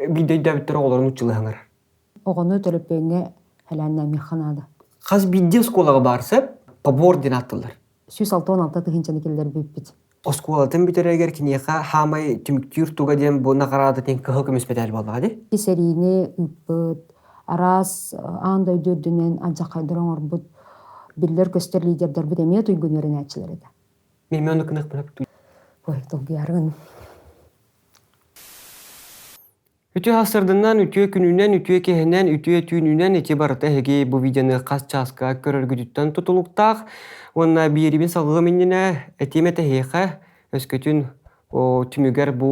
Бидей дәбиттер оларын учылы хаңар. Оғыны төлөппеңе хәләннә механады. Қаз бидде сколаға барсып, побор ден аттылар. 106-16 тыгынчаны келдер биппит. Осколатын битерегер кинеха хамай түміктүр туга ден бұна қарады тен кығыл көмес бетәл болға де? Кесеріне үппіт, арас андай дүрдінен анжақ қайдыран орбыт, биллер көстер лидердер біт әме тұйгөнерін әтчілер еді. Мен оны кынық бұнақ тұй. Ой, тұлғы ярғын. Үтү хасырдынан, үтү күнүнен, үтү кехенен, үтү түйінінен эти барыта хеге бу видеоны қас часка көрөргүдүттен тутулуктақ. Онна бирибин салғы меннене этиметі хейқа өскөтүн түмігер бу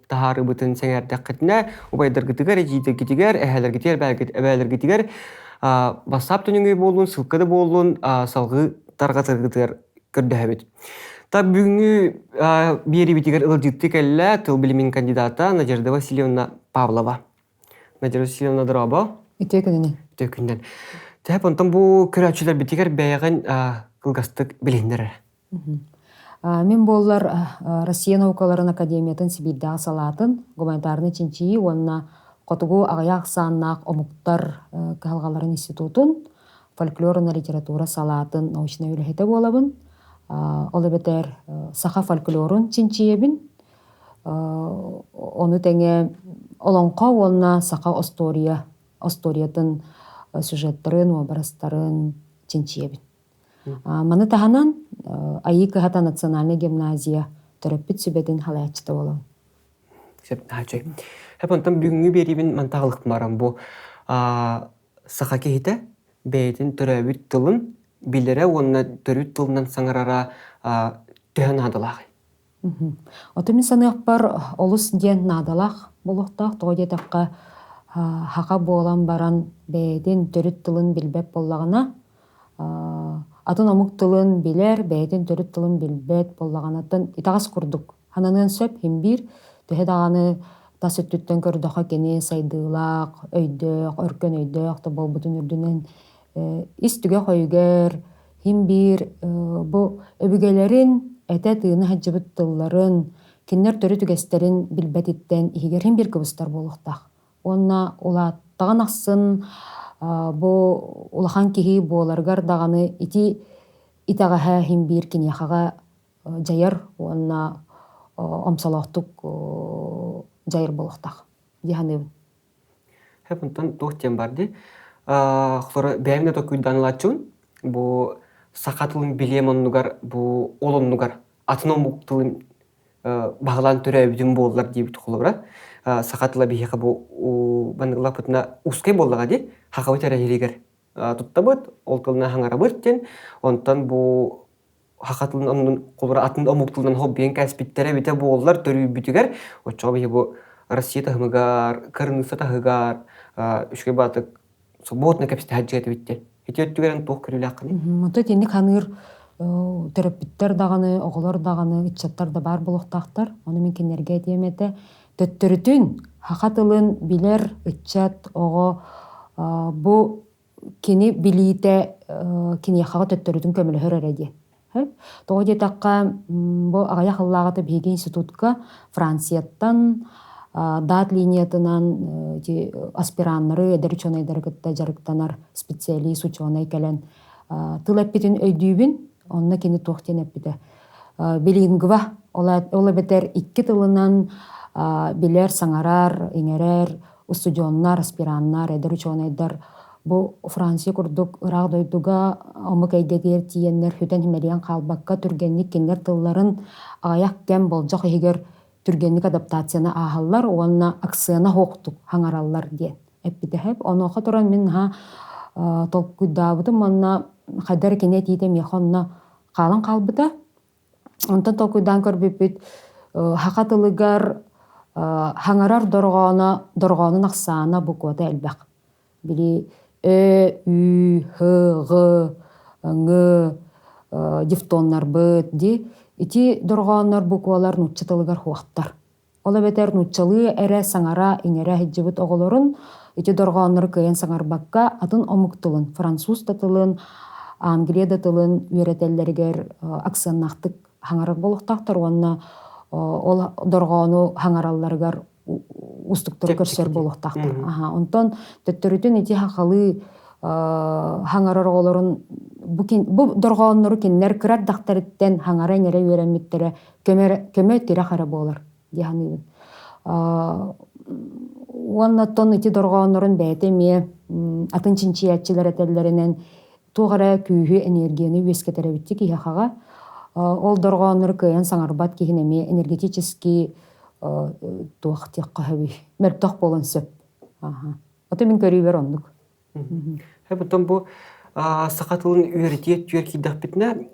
тахары бұтын сәңәрдәк қытына, убайдыргытыгар, ежидергітігер, әхәлергітер, әбәлергітігер, басап түніңі болуын, сылқыды болуын, салғы тарғатыргытығар көрді әбет. Та бүгінгі бирибитігер ылжытты кәлі тыл білімін кандидата Надежда Васильевна Павлова. Надежда Васильевна дұрабы? Үтө күнінен. Үтө күнінен. Тәп, онтан бұл көрәтшілер бітігер бәйіған қылғастық біліндері. Мен болар Россия наукаларын академиятын Сибирдағы салатын, гуманитарны чинчии, онына қотугу ағаяқ саннақ омуқтар калғаларын институтын, фольклорына литература салатын научна үліхеті болабын. Олы бетер саха фольклорын чинчиебін. Оны тәңе олонқа онына саха осториятын сюжеттарын, образтарын чинчиебін. Маны таханан айы кыхата национальный гимназия төрөппіт сүбетін халаячты болу. Хэп онтан бүгінгі беребін мантағылық марам бұл сақа кейті бәйтін төрөбіт тылын билері онына төрөбіт тылынан саңарара түйін адылағы. Отымен санық бар олыс ден надалақ болуқтақ, тоғы детаққа хақа болан баран бәйтін төрөбіт тылын білбәп болағына, атын омук тылын билер, бәйтін төрөбіт тылын білбәт болағанатын итағас күрдік. Хананын сөп, химбир, төһе дағаны тас өттүттен көрдіға кені сайдылақ, өйдіқ, өркен өйдіқ, табал бұтын үрдінен истіге қойгер, химбир, бұл өбігелерін әтә тыыны хаджыбыт тылларын, кеннер төрі түгестерін білбәтіттен ихигер химбир кыбыстар болуқтақ. Онна улаттаған ақсын, бұл улахан кихи боларгар дағаны ити итағаға химбир кенияқаға жайар, онна омсалақтық жайыр болуқтақ. Диханыбын. Хэпунтан тоқтен барды. Бәйімді токуйданылачын, бұл сақатылын білем оннугар, бұл олоннугар, атын омуқтылын бағылан түрі өбдің болдылар дейбі тұқылы бұра. Сақатыла бейхеқі бұл банығыла пұтына ұскай болдыға де, хақауы тәрі ерегер тұтта бұд, ол қылына хаңара бұрттен, онтан бұл хақатылын оның қолыра атын омуқтылынан хоббиен кәспеттері бейте болдылар түрі бүтігер, отчаға бейхе бұл Россия тағымығар, Кырнысы тағығар, үшке батық, соботны кәпсті хаджығаты біттен. Хеті өттігерін тоқ көрілі аққаны. Мұнты тені қанығыр төрөппіттер дағаны, оғылар дағаны, итчаттар да бар болуқтақтар. Оны мен кенерге етеметі. Төттірітін хақатылын білер, итчат, оғы, бұ кені білейті кені яқаға төттірітін көмілі хөр әрәде. Тоғы детаққа бұ ағая қыллағаты бейге институтқа Францияттан дат линиятынан аспираннары эдер ученыйдар кытта жарыктанар специалист ученый кэлен тыл эппитин өйдүүбүн онна кени туохтен эппите билингва ола бетер икки тылынан билер саңарар иңерер студионнар аспираннар эдер ученыйдар бу Франция курдук ырак дойдуга омук эйдегер тиеннер хүтен химериан калбакка түргенник киннер тылларын аяк кем болжок эгер түргенник адаптацияны ахаллар, онна аксыяна хоқтук хаңараллар ден. Эппитехеп, оноха туран мен толкуйдабытым, онна қайдар кене тийтем яхонна қалын қалбыта. Онтан толкуйдан көрбеппет хақатылыгар хаңарар дорғаны нақсана буквата әлбәқ. Били ü, х, ң, дифтоннар быт, ди. Ити дорғаннар буквалар нутчатылыгар хуақтар. Ола бетер нутчалы әрі саңара иңері хеджібіт оғылырын, ити дорғаннар кайын саңарбаққа атын омуктылын, француз татылын, Англия татылын үйретеллергер аксаннақтық хаңарар болуқтақтар, онна ол дорғаны хаңаралларгар устуктар көрсөр болуктактар. Мгм. Онтон төттөрүтүн ити хакалы хаңарар оголорун бу доргооннору киннер кырар дактарыттен хаңара эңере үйренмиттере көмө тире хара болар дияныйбын. Уоннаттон ити доргооннорун бээте мие атын чинчиячилер этеллеринен тугара күүһү энергияны үескетеребитти киһахага. Ол доргооннор кыйан саңарбат киһинеме энергетический туох тиекка хөбү мертох болон сөп. Ота мен көрүбер оннук. Потом бу сакатылын үйрөтиет түйөр кийдахпитне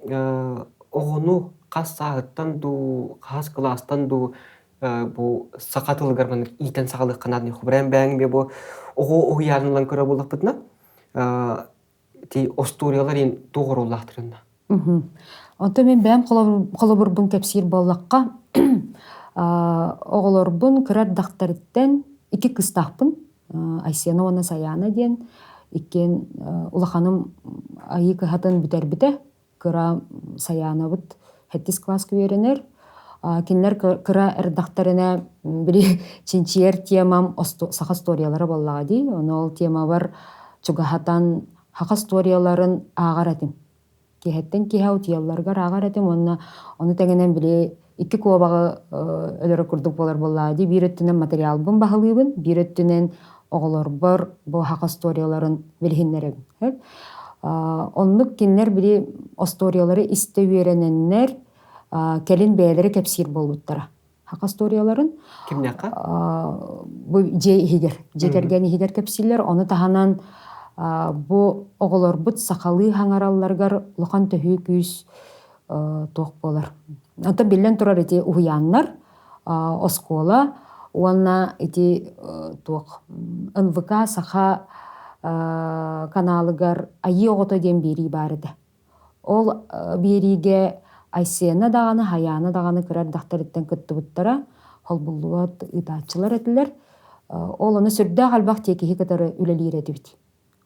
оҕону хас саагыттан ду хас класстан ду бу сакатылыгар ман иитен сагалык канадны хубран бэң бу оҕо уянылан көрө буллахпытна ти осториялар ин тугуруллахтырына. Онто мен бэм холобурбун кепсир боллакка оголорбун кырар дактарыттен 2 кыстахпын. Айсена оны саяна ден иккен улаханым айы кыхатын бүтербите кыра саянабыт 7 класс күверенер. Кинлер кыра эрдактарына бiri чинчиер темам саха сториялары боллагади. Ол тема бар чугахатан хака сторияларын агаратым. Кехеттен кеһау тиялларга агаратым. Оны тегенен били 2 куобагы өлөрө курдук болар боллагади. Бир өттүнен материал бун бахылыбын, бир өттүнен оголор бар бу хака сторияларын билгиннеребин. Оннук кинлер бiri осториялары исте үйрененнер келин бээлери кепсир болбуттара. Хака сторияларын Кимняка? Бу жекерген ихигер кепсиллер, оны таханан бу оголорбут сакалы хаңаралларгар лухан төһүү күз туох болар. Ата билен турар ити уяннар оскола, уанна ити туох НВК саха каналыгар айы огото ден бери барыды. Ол бериге Айсена даганы, Хаяна даганы кырар дактарыттан кыттыбыттара, холбуллуат ытаачылар этилер. Ол оны сүрдэ халбак текихи кытары үлелир этибит.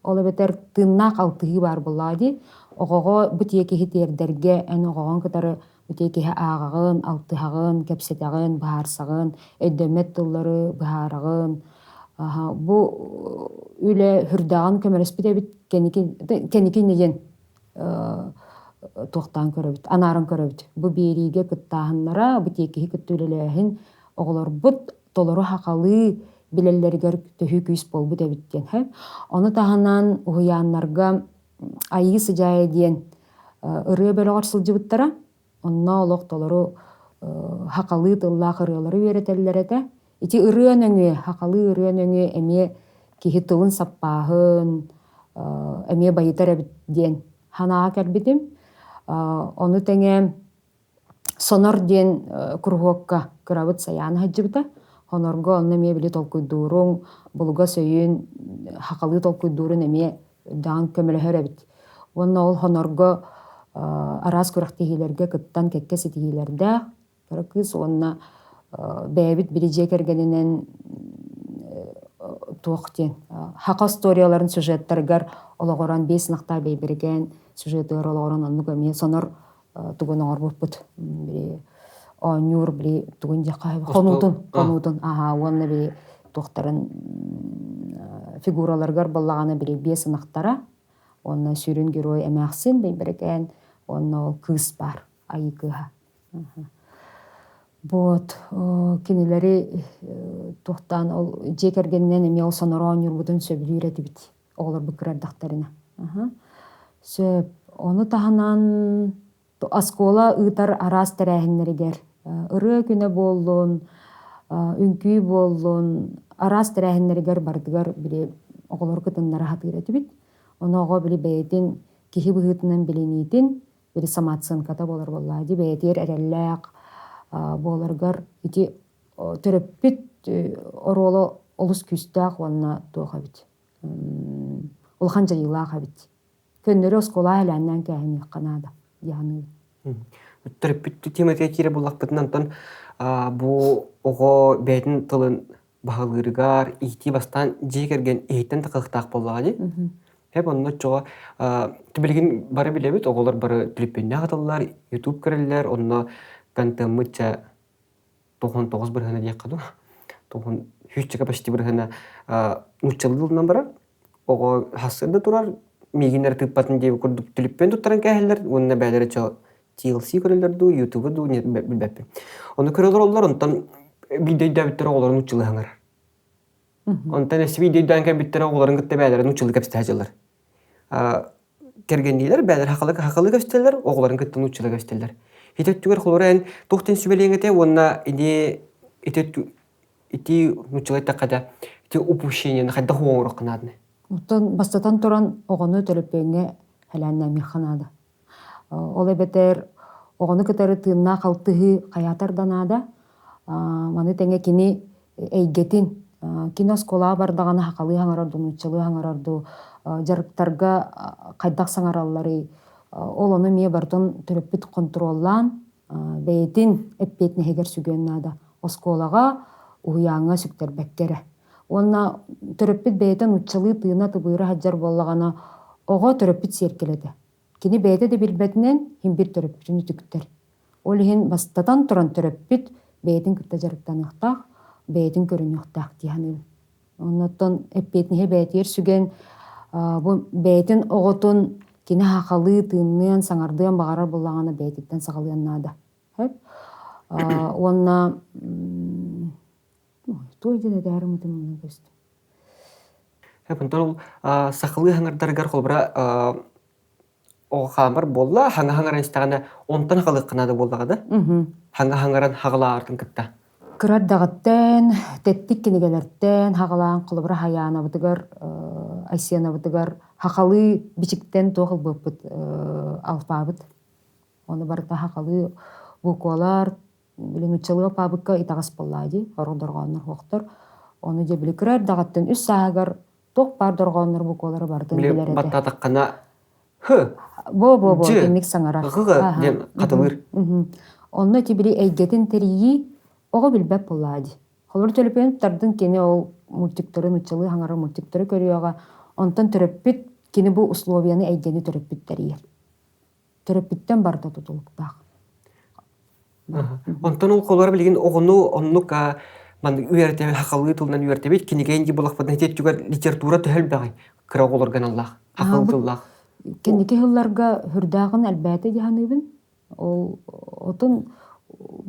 Ол эбетер тыннак алтыгы бар буллади. Огого бу текихи тердерге эн огогон кытары бу текихи агагын, алтыгын, кепсетагын, баарсагын, өйдөмет тыллары баарагын. Бу үле хүрдаган көмөрөспүтэ бит кеники неден туохтан көрөбүт, анарын көрөбүт. Бу бериге кыттаахыннара, бу текихи кыттуулелээхин оголорбут толору хакалы билеллергер төһүү күйс болбут эбиттен. Оны таханан уяннарга айы сыжая диен ырыы бөлөгөр сылжыбыттара, онна олох толору хакалы тыллаах ырыалары үйрөтеллерете. Ити ырыан өңү, хакалы ырыан өңү эме кихи тылын саппаахын, эме байытар эбит диен ханаа келбитим. Оны теңе сонор диен кургуокка кырабыт саяны хаджыбыта. Хонорго онна ме били толкуйдуурун, булуга сөйүн хакалы толкуйдуурун эме даан көмөлөһөр эбит. Онна ол хонорго арас курактигилерге кыттан кекке ситигилерде кыракыс онна бэбит били жекергенинен туохтен хака сторияларын сюжеттаргар ологоран 5 накта бейберген сюжеттер ологоран оннук эме сонор тугунор буппут били онюр били тугун жакка конутун онна били туохтарын фигураларгар боллаганы били 5 нактара онна сүрүн герой эмаксин бейберген онна кыз бар айыгыга. Вот кинелери тухтан ол жекергеннен эме ол сонорон юрбутун сөбүлү үйрөтүбүт оголор быкырар дактарына. Сөп оны таханан аскола ытар арас терехиннеригер ыры күнө боллун, үңкүй боллун, арас терехиннеригер бардыгар били оголор кытыннары хат үйрөтүбүт. Оного били бэйетин кихи быгытынан билинитин били самацынката болар боллади бэйетер эреллэк боларгар ити төрөппүт ороло олус күстак онна туохабит. Улхан жайылаак абит. Көннөрө оскола эләннән кәһини канада яны. Төрөппүт тематика кире буллакпытынан тон бу ого бэдин тылын баһалырыгар ити бастан жекерген эйтен такылыктак боллагади. Онно чого тибилгин бары билебит оголор бары клиппенне аталлар, YouTube көрөллөр, онно кантымыча 99 бирхана дияк каду. Тоғын хүччігі почти біргіна нуччылдылынан барар. Оғы хасырды турар. Мегинер тыппатын дейбі күрдік түліппен тұттаран кәхелер. Онына бәлері чо TLC көрелерді, YouTube-ду, не білбәппен. Оны көрелер олар, онтан видеойда біттері оғыларын нуччылы хаңар. Онтан әсі видеойдан кән біттері оғыларын күтті бәлері нуччылы кәпісті әжілер. Керген дейлер, бәлері хақалы кәпістелер, оғыларын күтті нуччылы кәпістелер. Хитет түгер қолары ән тоқтен сүбелеңете, онына ити нуччылы тақада, ити упущение, қайда хоңыры қынадыны. Оттон бастатан туран оҕону төлөппеңе хәләннә миханада. Ол эбетер оҕону кытары тыынна халтыһы хаятарданада. Маны теңе кини эйгетин киноскола бардаганы хакалы хаңарарду, нуччылы хаңарарду, жарыктарга кайдак саңараллары. Ол ону мие бартон төлөппүт контроллан бейтин эппетне хегер сүгөннада. Осколага уяңа сүктербеккере. Онна төрөппит бейтен уччылы тыына тыбыйра хаджар боллагана ого төрөппит серкеледе. Кини бейте де билбетинен химбир төрөппитин үтүктер. Ол хин бастатан туран төрөппит бейтин кытта жарыктаныктак, бейтин көрүнүктак дияны. Оннотон эппетнихе бейтер сүген бу бейтин оготун кини хакалы тыыннан саңардыан багарар боллагана бейтиттен сагалыаннада. Онна той дене дәрімді мұны көстім. Бұнтан ол сақылы хаңардарғар қолбыра оға қамыр болла, хаңа-хаңаран істағана онтан хақылы қынады болдағады? Хаңа-хаңаран хағыла артын кітті? Кырардағыттен, теттік кенегелерттен, хағылаан қолбыра хаяна бұдығар, айсияна бұдығар, хақалы бичіктен тоқыл бұппыт алфабыт. Оны барыта хақалы бұқуалар, билин уччылыга пабыкка итагас боллади, ородоргоннор хоқтор. Оны же били кырар дагаттан үс саагар ток бар доргоннор буколары бардын билерде. Били баттатаккана хы. Бо демик саңарар. Гыгы дем катылыр. Онно тибили эйгетин терии ого билбеп боллади. Холор төлөпен тардын кени ол мультиктөрүн уччылы хаңара мультиктөрү көрүяга онтон төрөппит кени бу условияны эйгени төрөппит терие. Төрөппиттен барда тутулуктак. Онтон ол қолары білген оғыну оннук үйертебе, хақалы тұлынан үйертебе, кенеген де болақ бадын етет жүгер литература түхіл бәғай, кіра қоларған Аллах, хақалы тұллақ. Кенеке хылларға хүрдағын әлбәті дегенігін, отын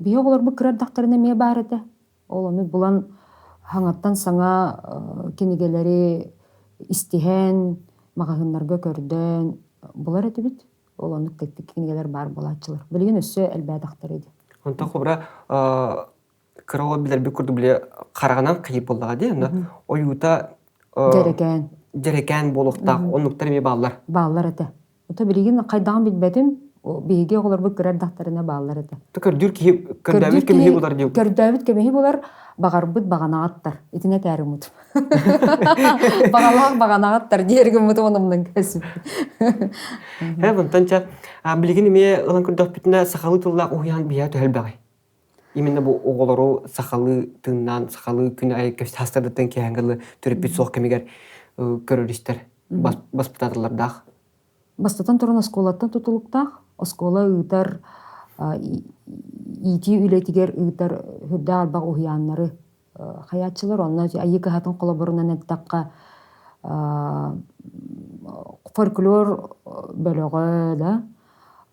бие қолар бұл кірардақтарына ме бар еді. Ол оны бұлан хаңаттан саңа кенегелері істеген, мағағынларға көрден, бұлар әті біт. Ол оны кеттік кенегелер бар болатшылар. Білген өсі әлбәдақтар еді. Онтан қолыра кырауа білер бі күрді біле қарағанан қиып болдыға де, ойута жерекән болуқтақ, онлықтар ме балылар? Балылар әті. Ота білген қайдаған білбәдім, бейге олар бұл кірардақтарына балылар әті. Көрдәвіт кемехи болар деу? Көрдәвіт кемехи болар бағарбыт бағанағаттар. Етіне тәрі мұт. Бағанағаттар дергі мұт онымның кәсіп. Онтанча білген ме ұлан көрдәв бітіне сақалы тұллақ ұян бия түхіл бәғай. Именно бұл оғылару сақалы тыңнан, сақалы күні айкөс хастардаттан кеяңгілі түріп бит соқ кемегер көрірістер, баспытатылардағы. Бастатан тұрын осколаттан тұтылықтақ, оскола ұйтар ити үлетігер ұйтар хүрді албақ ұхиянлары хаятчылар. Онна айы кахатын қолабырынан әттаққа фольклор бөлігі да,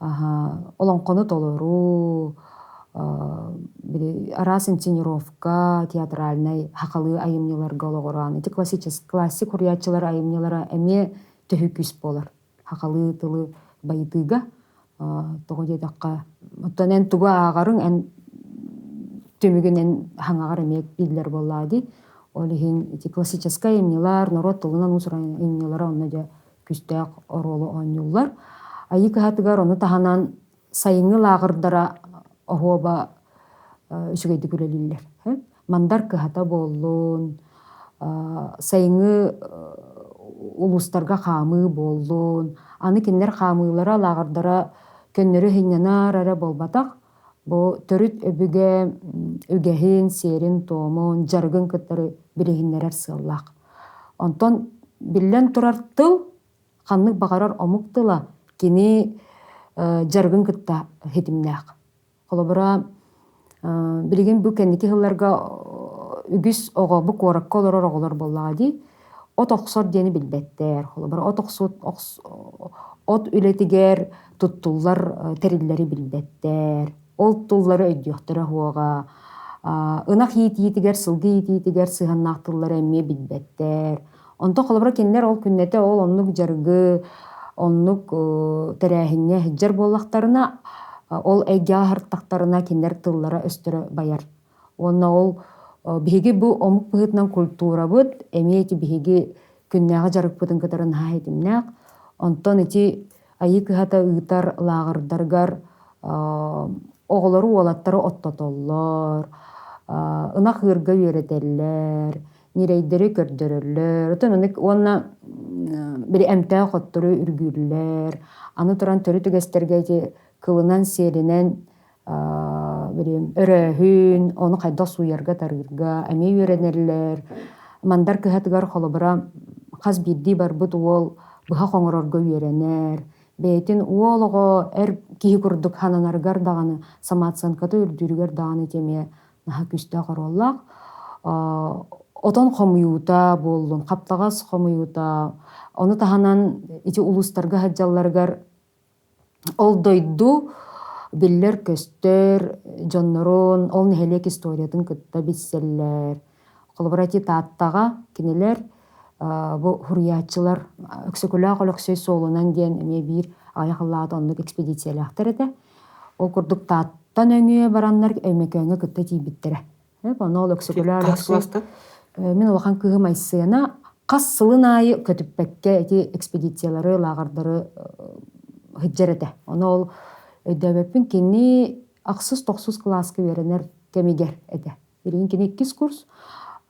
оланқоны толыру, арас инсценировка, театральный, хақалы айымнеларға олығыран. Эти классик хуриятчылар айымнелара әме түхі күс болар. Хақалы тылы байытыға, тоғы дедаққа. Оттан ән туға ағарын, ән төмігін ән хаңағар әмек білдер болады. Олығын эти классическая айымнелар, народ тылынан ұсыр айымнелара онна да күстәк оролы ойнулар. Айы кәхатығар оны таханан сайыңы лағырдара оғуаба үсігейді көрелілер. Мандар кәхата болуын, сайыңы улустарға қамы болуын, аны кеннер қамылара лағырдара көннері хиннанар әрі болбатақ, бұл түріт өбіге үгәхін, серін, томын, жарғын кіттары білігіннерер сыллақ. Онтон білен тұрар тыл, қанлық бағарар омықтыла, кені жарғын кітта хетімнәқ. Қолыбыра білген бұл кәндекі ғыларға үгүс ого бу коракка олорор оголор боллаади. От оксор дени билбеттер. Холобар от оксут от үлетигер туттуллар териллери билбеттер. Ол туллары өйдүөхтөрө хуога. Ынах иитигер, сылгы иитигер сыһаннаахтыллар эмме билбеттер. Онто холобар кинилер ол күннете ол оннук жаргы, оннук терээхинне хиджар боллахтарына ол эйгяахартахтарына кинилер тыллара өстөрө баяр. Онна ол биһиги бу омук быһытынан культурабыт, эмиэти биһиги күннээҕэ жарыкпытын кытарын хаайтымнаах, онтон ити айы кыһата ыытар лааҕырдаргар оҕолору уолаттары оттотоллор, ынах ыырга үөретэллэр, нирейдери көрдөрөллөр, онна бiri эмтээ хоттору үргүллэр, аны туран төрү түгэстерге ити кылынан сиэлинен өрөһүн, оны хайдах суйарга тарыырга, эмиэ үөрэнерлэр, мандар кыһатыгар холобара хас биирдии барбыт уол быһа хоҥорорго үөрэнэр, бэйэтин уолого киһи курдук хананаргар даганы, самаатсанката үрдүүрүгэр даганы темие наһа күстэ хороллаах, отон хомуйуута буоллун, хаптагас хомуйуута, оны таһанан ити улустарга хаджалларгар ол дойду биллер көстөр, дьоннорун, ол нэһэлиэк историятын кытта бисселлэр. Холобарати тааттага кинилер бу хуруяатчылар өксөкүлээх олоксой соолунан диэн эмиэ биир аяхаллаат оннук экспедициялаахтар эте. Ол курдук тааттан өҥүө бараннар өймөкөҥө кытта тиибиттере. Ону ол өксөкүлээх олоксой мен улахан кыһым айсыана хас сылын аайы көтүппекке эти экспедициялары лаагардары хыджар эте. Ону ол өйдөбөппүн кини аксыз токсуз класска беренер кемигер эте. Бирин кини 2 курс.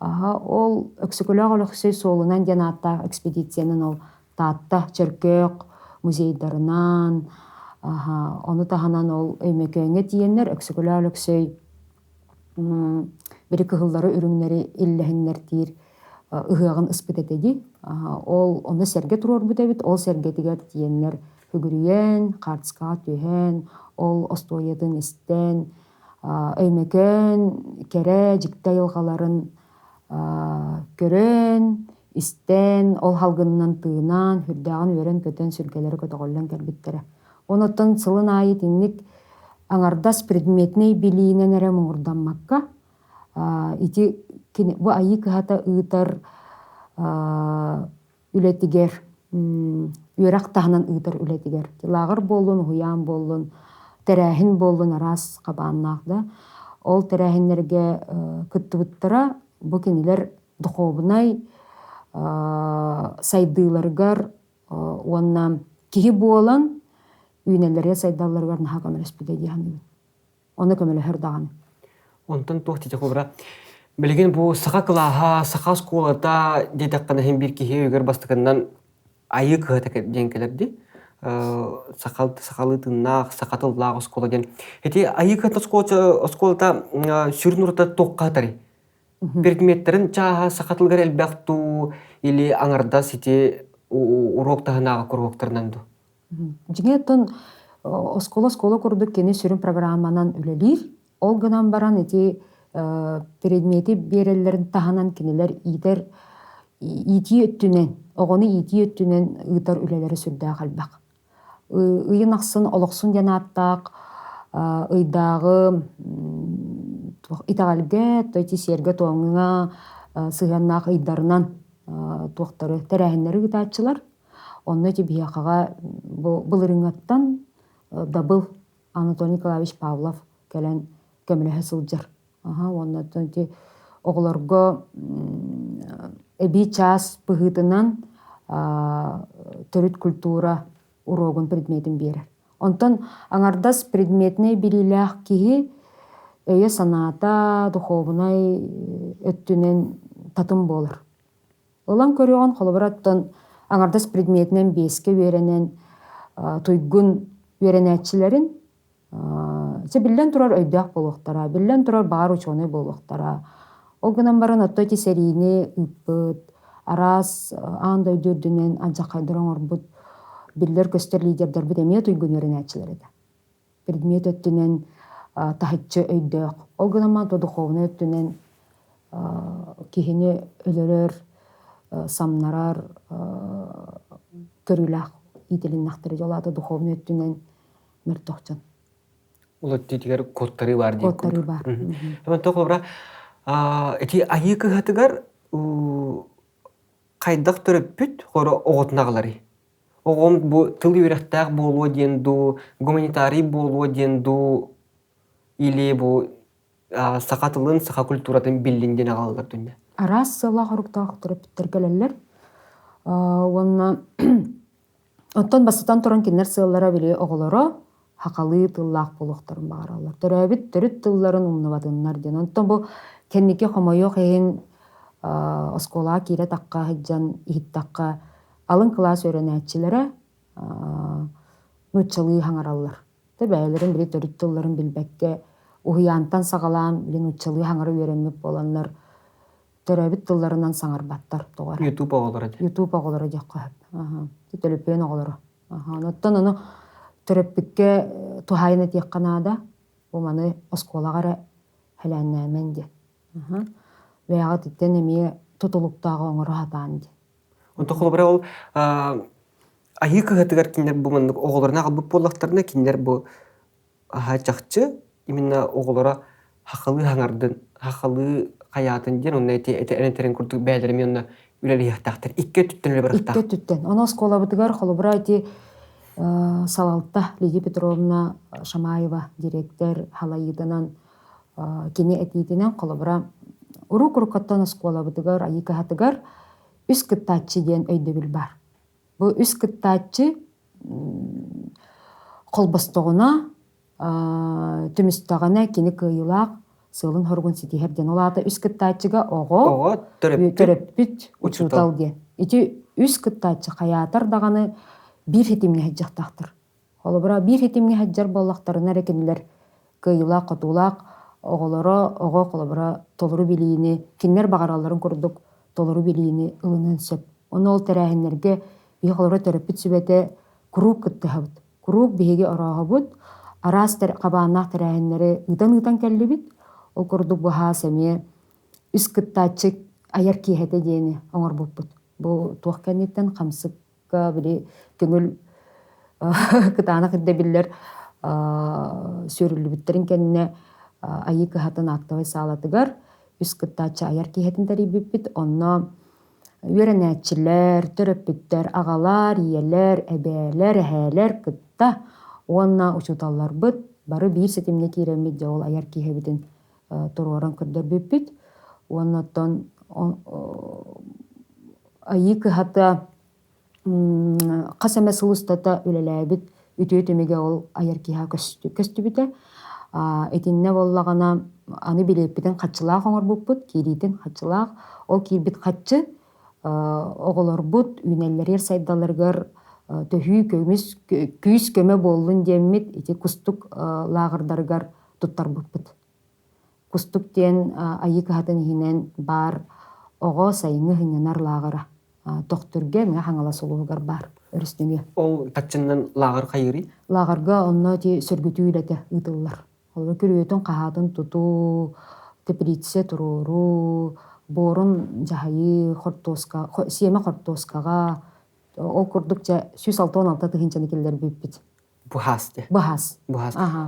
Ол өксөкүлээх олоксой соолунан диэн ааттаах экспедициянын ол таатта чөркөөх музейдарынан, ону таһанан ол өймөкөҥө тиеннер өксөкүлээх олоксой бiri кыһыллары үрүҥнери иллэһиннер тиир ыһыагын ыспыт этеди. Ол ону серге турорбут эбит, ол сергетигер тиеннер хүгүрүйэн, хаартыскаға түһэн, ол остоойатын истэн, өймөкөн кере жикта йылгаларын көрөн, истэн, ол халгынынан тыынан, хүрдäҕин үөрэн көтөн сүргелери көтөҕөллөн кэлбиттере. Онуттан сылын аайы тинник аңардас предметней билиинен эре муңурданмакка, ити бу айы кыһата ыытар үлетигер, үөрак таһынан ыытар үлетигер. Лаагыр боллун, хуяан боллун, терээхин боллун арас кабааннаахда. Ол терээхиннерге кыттыбыттара бу кинилер духовнай сайдыыларгар, уонна киһи буолан үүнэллерге сайдалларгар наһа көмөлөспүдэ диэханыбыт. Оны көмөлөһөр даганы. Онтон туохтите хобра билген бу саха кылааха, саха сколата детаккана хем бир киһи өгөр бастыканнан айы кыһата денкелерди. Сакалы тыннаах, сакатыллаах скола ден. Эти айы кыһата сколата сүрнурта токкатари. Предметтерин чааха сакатылгар элбяхту или аңарда сити урок таханага кургоктарнанду. Жиңеттон оскола курдук кени сүрүн программанан үлелир. Ол гынан баран эти предмети береллерин таханан кинилер ити өттүнен, огону ити өттүнен ыытар үлелери сүрдää халбак. Ыйын аксын олоксун жанааттаак ыйдагы итагалге тойти серге тоңуңа сыганнаак ыйдарынан туохтары терээхиннери ыытаачылар. Онно эти биякага былырыңаттан дабыл Анатолий Николаевич Павлов келен көмөлөһө сылдьар. Онно эти оголорго эби час пыһытынан төрүт культура урогун предметин берер. Онтон аңардас предметне билилээх киһи өйө санаата духовнай өттүнен татын болар. Олан көрüğün холобараттан аңардас предметнен беске беренен туйгун беренәтчилерин биллен турар өйдөк болуктара, биллен турар баар ученый болуктара. Ол гынан баран оттой серийни ыппыт, арас аанда өйдөрдүнен ажакайдырың орбут биллер көстөр лидердер бит эмие туйгун беренәтчилер эде. Предмет өттүнен тахытчы өйдөк. Ол гынан ма духовный өттүнен кихини өлөрөр самнарар көрүлах ителиннахтары жолаты духовный өттүнен мертохчан Улы титигер коттары бар дейін. коттары бар. Hemen toqlara эти айы кыһатыгар кайдах төрөппүт хоро оғотнағылары. Оғом бу тыл үйрәхтәк болуы денду, гуманитарий болуы денду, или бу сақа тылын, сақа культуратын биллинден ағалылар дүнне. Арас сыла хоруктаах төрөппүттер келелер. Онна оттон басытан туран кинер сыллара били оголоро хакалы тыллаах болуктарын багаралар. Төрөбүт төрүт тылларын умнубатыннар ден. Онтон бу кеннике хомойох эйин оскола кире такка хыджан ихиттакка алын класс өрөнәтчилere нуччалыы хаңараллар. Бәйлерин били төрүт тылларын билбекке уһуянтан сагалаан били нуччалыы хаңары үйрөнмөк боланнар. Төрөбүт тылларынан саңарбаттар тоғар. YouTube оғылары де. YouTube оголоро жакка. Төлөпен оголоро. Оттон ону төрөппүкке тухайына тиекканаада бу маны осколагара хеләннәмен де. Вяга титтен эми тутулуктагы оңоро хатаан де. Онто холобра ол айы кыһатыгар кинер бу мандык оғыларына албып боллактарына кинер бу чакчы именно оғылара хакалы хаңардын, хакалы хаятын ден онна эти энетерин курдук бәйлерими онна үлели яхтактар. Икке түттен өле Икке түттен. Оно оскола бытыгар холобра эти Салалта Лидия Петровна Шамаева директор халайыдынан кини этитинен холобра урук-урукаттан оскола бытыгар айы кыһатыгар үс кыттааччы диэн өйдөбүл бар. Бу үс кыттааччы колбостогуна түмүстагана кини кыйылаак сылын хоргун ситиһерден олаата үс кыттааччыга ого төрөппүт учутал диэн. Ити үс кыттааччы хаятар даганы бир хитимне хаджактактыр. Холобра бир хитимне хаджар боллактарына рекенилер кыйылаак котулаак оголоро ого холобра толору билиини киннер багаралларын курдук толору билиини ылынын сөп. Оны ол терәһиннерге бии холобра төрөппүт сүбете курук кыттыһабыт. Курук биһиги ороһобут арас кабааннаах терәһиннери ыдан келлибит. Ол курдук баха семье үс кыттааччы аяр киһете диэни оҥорбуппут. Бу туох кенниттен хамсыкка били көңүл кытаана кыдда биллер сөрүлүбүттерин кенне айы кыһатын актабай саалатыгар үс кыттааччы аяр киһетин тарибиппит. Онно үйрөнәтчилер, төрөппүттер, агалар, иелер, эбээлер, эһээлер кытта уонна учуталларбыт бары бир сетимне киремит же ол аяр киһебитин туруоран көрдөрбүппит. Уонноттон айы кыһата касаме сылыстата үлеләбит үтүө түмеге ол аяр киһа көстүбүтэ. Этинне боллагана аны билеппитен хатчылаах оңорбуппут, кииритин хатчылаах. Ол киирбит хатчы оголорбут үнеллерер сайдаларгар төһүү күйүс көмө боллун диэммит ити кустук лагырдаргар туттарбуппут. Кустук диэн айы кыһатын иһинен бар ого сайыңы хыҥанар лагыра. Тохтурге мэ хаңала сулуугар бар өрүстүңү. Ол таччыннан лагыр хайырый? Лагарга онно ти сөргүтүүлете ытыллар. Ол көрүөтүн кахатын туту, теплице туруру, борун жахайы хортоска, сиема хортоскага, ол курдукча 116 тыгынчаны келлер биппит. Бухас де. Бухас.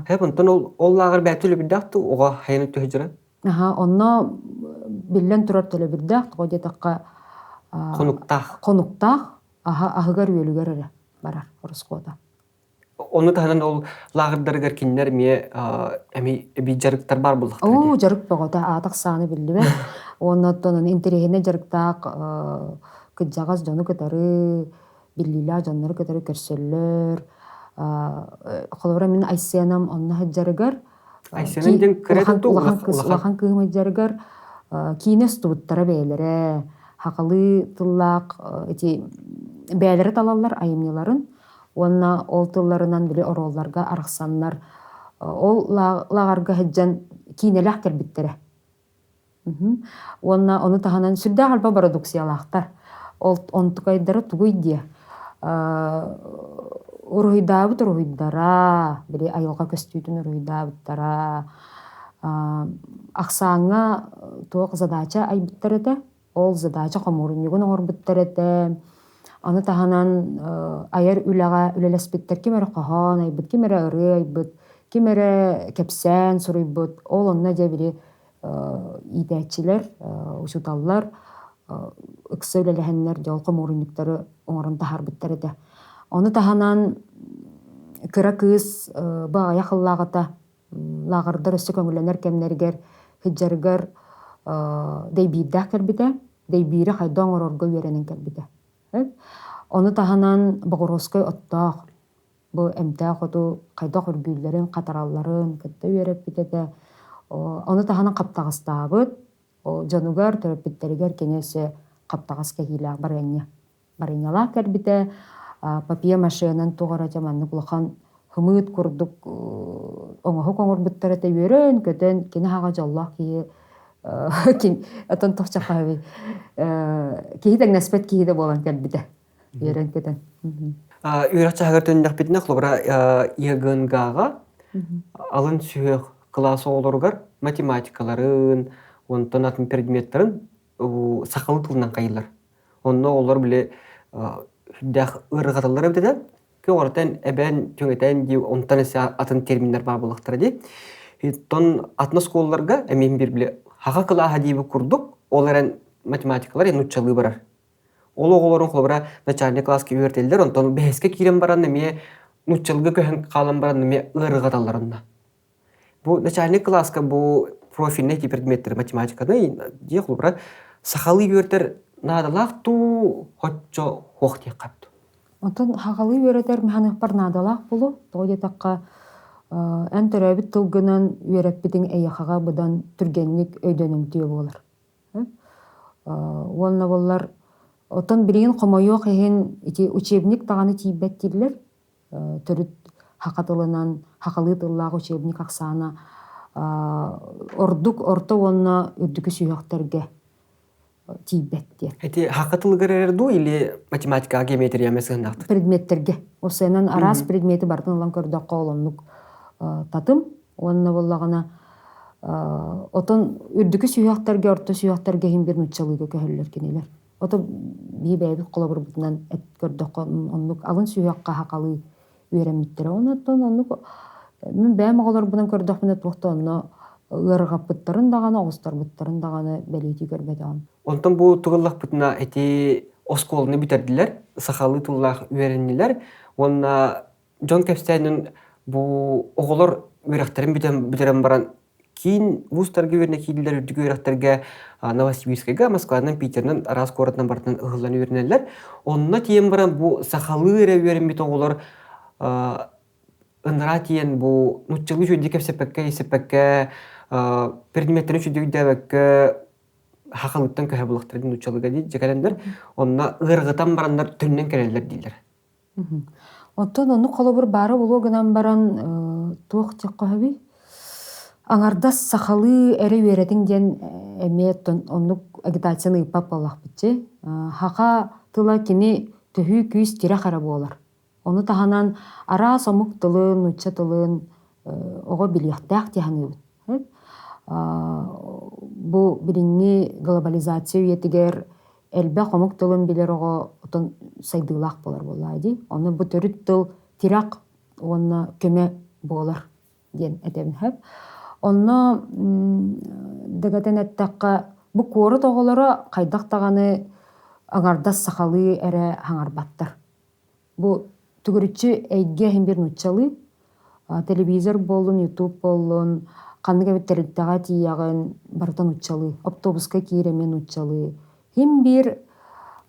Хеп онтон ол лагыр бәтүлү биддакту ого хайны төһөжүрө. Онно биллен турар төлө бирдак, годетакка конуктах, ахыгар үөлүгөр эре барар ороскода. Onu tahanan ol lağırdarıgar kinler miye bir jarıktar бар bulaqtar. О, жарык богота атак саны биллибе. Оннотон интерехине жарыктаак кыджагас жону кытары биллила жоннору кытары көрсөллөр. Холора мен Айсенам онна жарыгар. Айсенам ден кырету улахан кыгымы жарыгар кинес туттара бейлере. Хакалы тыллак эти бейлери талалар айымныларын. Онна ол тылларынан биле оролларга арыксаннар. Ол лагарга хеджан кинелах кербиттере. Онна оны таханан сүрдө алба продукциялактар. Ол онтукайдары тугуй дие. Уруйдабыт уруйдара, биле айылга көстүйтүн уруйдабыттара. Ақсаңа туақ задача айбыттар эте, ол задача қомуруньюгун оңорбуттар эте. Аны таһанан айар үләгә үләләспиттер кимере қоһон айбыт, кимере ыры айбыт, кимере кепсән суруйбыт. Ол онна дебири идәчилер, усуталлар, ыксы үләләһеннәр жол қомуруньюктары оңорун таһарбыттар эте. Оны таһанан кыра кыыс бағая хыллағата лағырдар өссө көңүлэнер кемнергер хыджаргар дейбииддах кэлбите, дейбиири хайда оҥорорго үөрэнэн кэлбите. Оны таһанан боҕороской оттоох, бу эмтээх оту хайда хүргүүллэрин, қатаралларын кытта үөреппитете. Оны таһанан каптаҕастаабыт, дьонугар төрөппиттеригер кенесе каптаҕас кэһиилээх барыынньалаах кэлбите. Папия машинан тугара жаманны булахан хымыыт курдук оңоһу коңорбуттар эте үөрэн көтөн кини хага жоллоох кии отон тохчахаби кии теңнеспет кии да болан кэлбите үөрэн көтөн. Үйрәкчә хәгәртен яхпитне хлобра ягынгаға алын сүйек классы олоргар математикаларын, онтан атын предметтерин сакалы тылынан кайылар. Онно олар биле дах ыргаталар битеден көөртен эбен төңетен ди онтан атын терминнер бар булактыр ди. Тон атна школларга эмен бир биле хага класса диби курдук, оларен математикалар нуччалый барар. Ол оголорун хлобра начальный класска үйрөтелдер, онтон бехеске кирен баран эме нуччалыгы көһөн калан баран эме ыргаталарында. Бу начальный класска бу профильный предметтер математиканы ди хлобра сахалы үйрөтер надалах ту хоччо хохти капту. Онтон хагалы үөрэтер механик бар надалах булу, тоҕо таққа эн төрөбүт тылгынан үөреппитиң эйяхага быдан түргенник өйдөнүң түйө болар. Уонна боллар отон биригин хомойуох эһин ити учебник таганы тиибэттиллер, төрүт хакатылынан хакалы тыллаах учебник аксаана ордук орто уонна үрдүкү сүйөктерге тиибэттиэ. Эти хакатылыгар эрду или математика, геометрия месыгындақты? Предметтерге. Осенан арас предмети бартын олан көрдөккө олоннук татым. Онна боллагана отон үрдүкү сүйөктерге, орто сүйөктерге хим бир нуччалыгы көһөллөр кинилер. Ото бийбэбит колобур бутунан эт көрдөккө оннук алын сүйөкка хакалы үөрэмиттер. Оннотон оннук мен бэм оголор бунан көрдөкмүн туохта онно ыргаппыттарын даганы, огустарбыттарын даганы белити көрбөдөм. Онтон бу тугуллах бутуна эти осколны битердилер, сахалы туллах үөреннилер. Онна Джон Кепстайнын бу оголор үөрөктерин битерен баран кийин вузтарга үөрне кийдилер, үрдүк үөрөктерге Новосибирскага, Москвадан, Питернен, арас городунан бартын ыгыллан үөрнелер. Онна тиен баран бу сахалы үөрен бит оголор ынра тиен бу нуччылы жүйдү кепсепекке предметтерин чүдүгдәбәккә хакылыктан көһә булактырдын учалыга ди жекалендер. Онна ыргытан барандар төннен келелер дилер. Оттон ону колобур бары булу гынан баран туох чаккаби. Аңардас сахалы эре үеретин ден эмет оннук агитацияны ипап боллах битче. Хака тыла кини төһү күз тире хара болар. Оны таһанан ара сомук тылын, уча тылын ого билияхтах тиһаны. Бу биринни глобализация үетигер элбе хомук тылын билер ого отон сайдыылаах болар боллайди. Оны бу төрүт тыл тирак онна көмө болар ден этебин хэп. Онна дегатен эттакка бу куору тоголоро кайдак таганы аңардас сахалы эре хаңарбаттар. Бу түгүрүччү эйге хим бир нуччалы телевизор болун, YouTube болун, канныга биттериттага тиягын бартан уччалы, автобуска киремен уччалы. Хим бир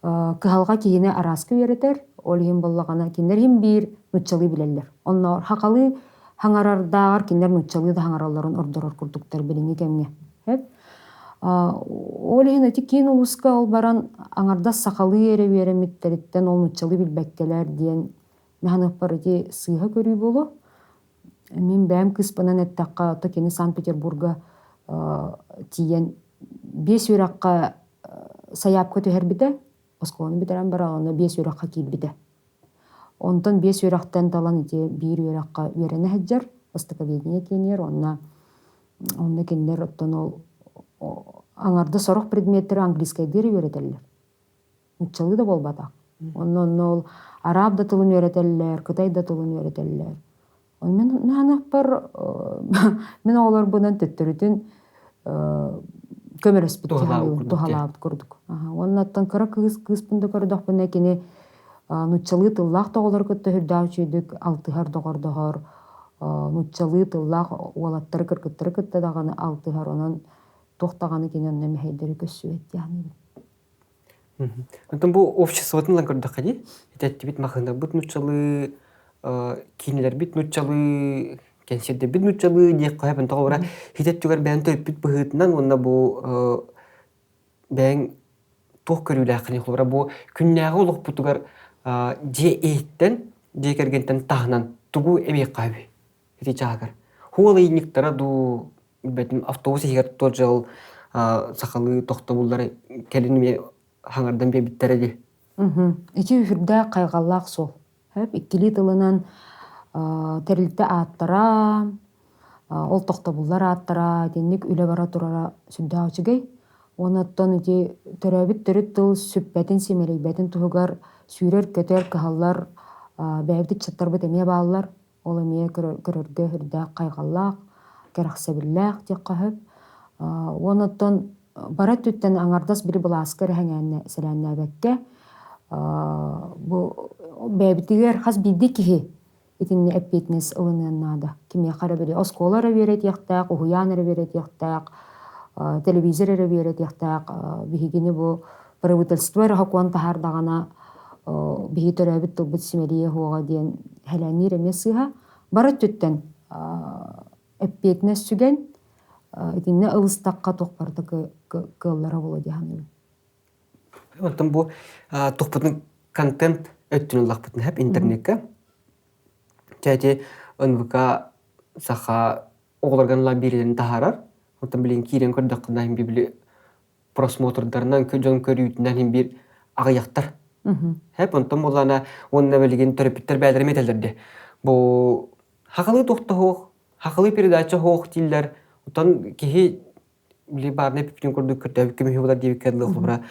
кыһалга киһине араска үеретер, ол хим боллагана кинер хим бир нуччалы билеллер. Оннор хакалы хаңарардагар кинер нуччалы да хаңаралларын ордорор курдуктар билинги кемге. Ол хин эти кин улуска ол баран аңарда сакалы эре үеремиттериттен ол нуччалы билбеккелер диен механык бар эти сыйга көрүү болу. Мен бәм кыспанан эттакка ото кени Санкт-Петербурга тиен 5 үракка саяпка төһәрбите, осколаны битерен бара, оны 5 үракка килбите. Онтон 5 үрактан талан ити 1 үракка үерене хаджар, востоковедение кенер, онна Онда кинилер оттон ол аңарда сорох предметтери английскайдыр үйрөтеллер. Уччалы да болбатак. Онно ол араб да тылын үйрөтеллер, кытай да тылын үйрөтеллер. Мен нанаппар мен оголор бунан төттөрүтүн көмөрөспүт тухалаабыт курдук. Оннаттан кыра кыыспында көрдөхпүн экини нуччалы тыллах тоголор көттө хүрдөөчүдүк алтыхар догордохор нуччалы тыллах уолаттары кыркыттары кытта даганы алтыхар онон тохтаганы кенен немехейдери көссүбет яны. Онтон бу обществотун лан көрдөх кади. Этетти бит махында бут нуччалы кинилер бит нуччалы кенсерде бит нуччалы дек кайбын тогора хитет жүгөр бән төрүп бит быһытынан онда бу бәң тох көрүлө акын холбара бу күннәгы улук бутугар же эйттен же кергентен тахнан тугу эме кайбы. Ити чагар. Хуалы иниктара ду бетин автобус игер тожал сакалы тохтобуллары келинме хаңардан бебиттереди. Ити үфүрдө кайгаллак сол. Хеп иккили тылынан терилте аттара, ол тохтобуллар аттара, денник үле бара турара сүрдөөчүгэй. Онаттан ити төрөбүт төрүт тыл сүппетин семелейбетин тугар сүйрер көтөр кахаллар бэбит чаттарбыт эме баалар. Ол эме көрөргө хүрдө кайгаллак, керахсабиллак деп кахып. Онаттан бара түттен аңардас бири буласкар хаңанна селеннәбекке. Бу бэбитигер хас бидди кихи итинне эппетнес ылынаннада. Кимия кара бири осколары берет яктак, ухуянары берет яктак, телевизоры берет яктак, бихигини бу правительство рахакуан тахардагана биһи төрөбүт тылбыт симерие хуога диэн хэлээнир эмесыха бара түттен эппетне сүген итинне ылыстакка тохпарды кыллара боло диэханыбын. Онтон бу тухпутун контент өттүнүн лахпытын хэп интернетке. Чайти НВК саха оголорган лабирин тахарар. Онтон билин кирен көрдөккүндан бибили просмотрдарынан жон көрүүтүнөн бир агаяктар. Хеп онтон булана онна билген төрөпүттер бәлерме телдерди. Бу хакылы тохто хох, хакылы передача хох дилер. Онтон кихи били барны пиптин көрдөк көтөбүк кеме булар деп кедле хобра.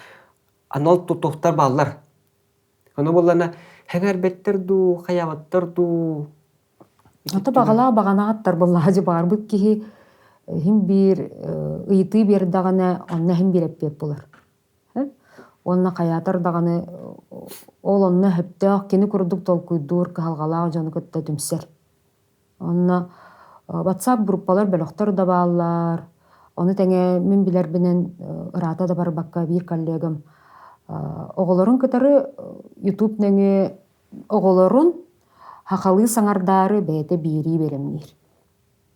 Анал тохтар баллар. Ону булана хәгәр беттерду, хаябаттарду. Ата баганагаттар буллажы барбыт кихи хим бир ыйты бердагана онна хим бир эппеп булар. Онна каятар даганы ол онна хептеак кини курдук толкуйдур кахалгалаа жону көттө түмсер. Онна WhatsApp группалар бөлөктөр да баалар. Оны теңе мен билер бинен ырата да бар бакка бир коллегам. Оголорун кытары YouTube неңе оголорун хакалы саңардары бете бири беремнир.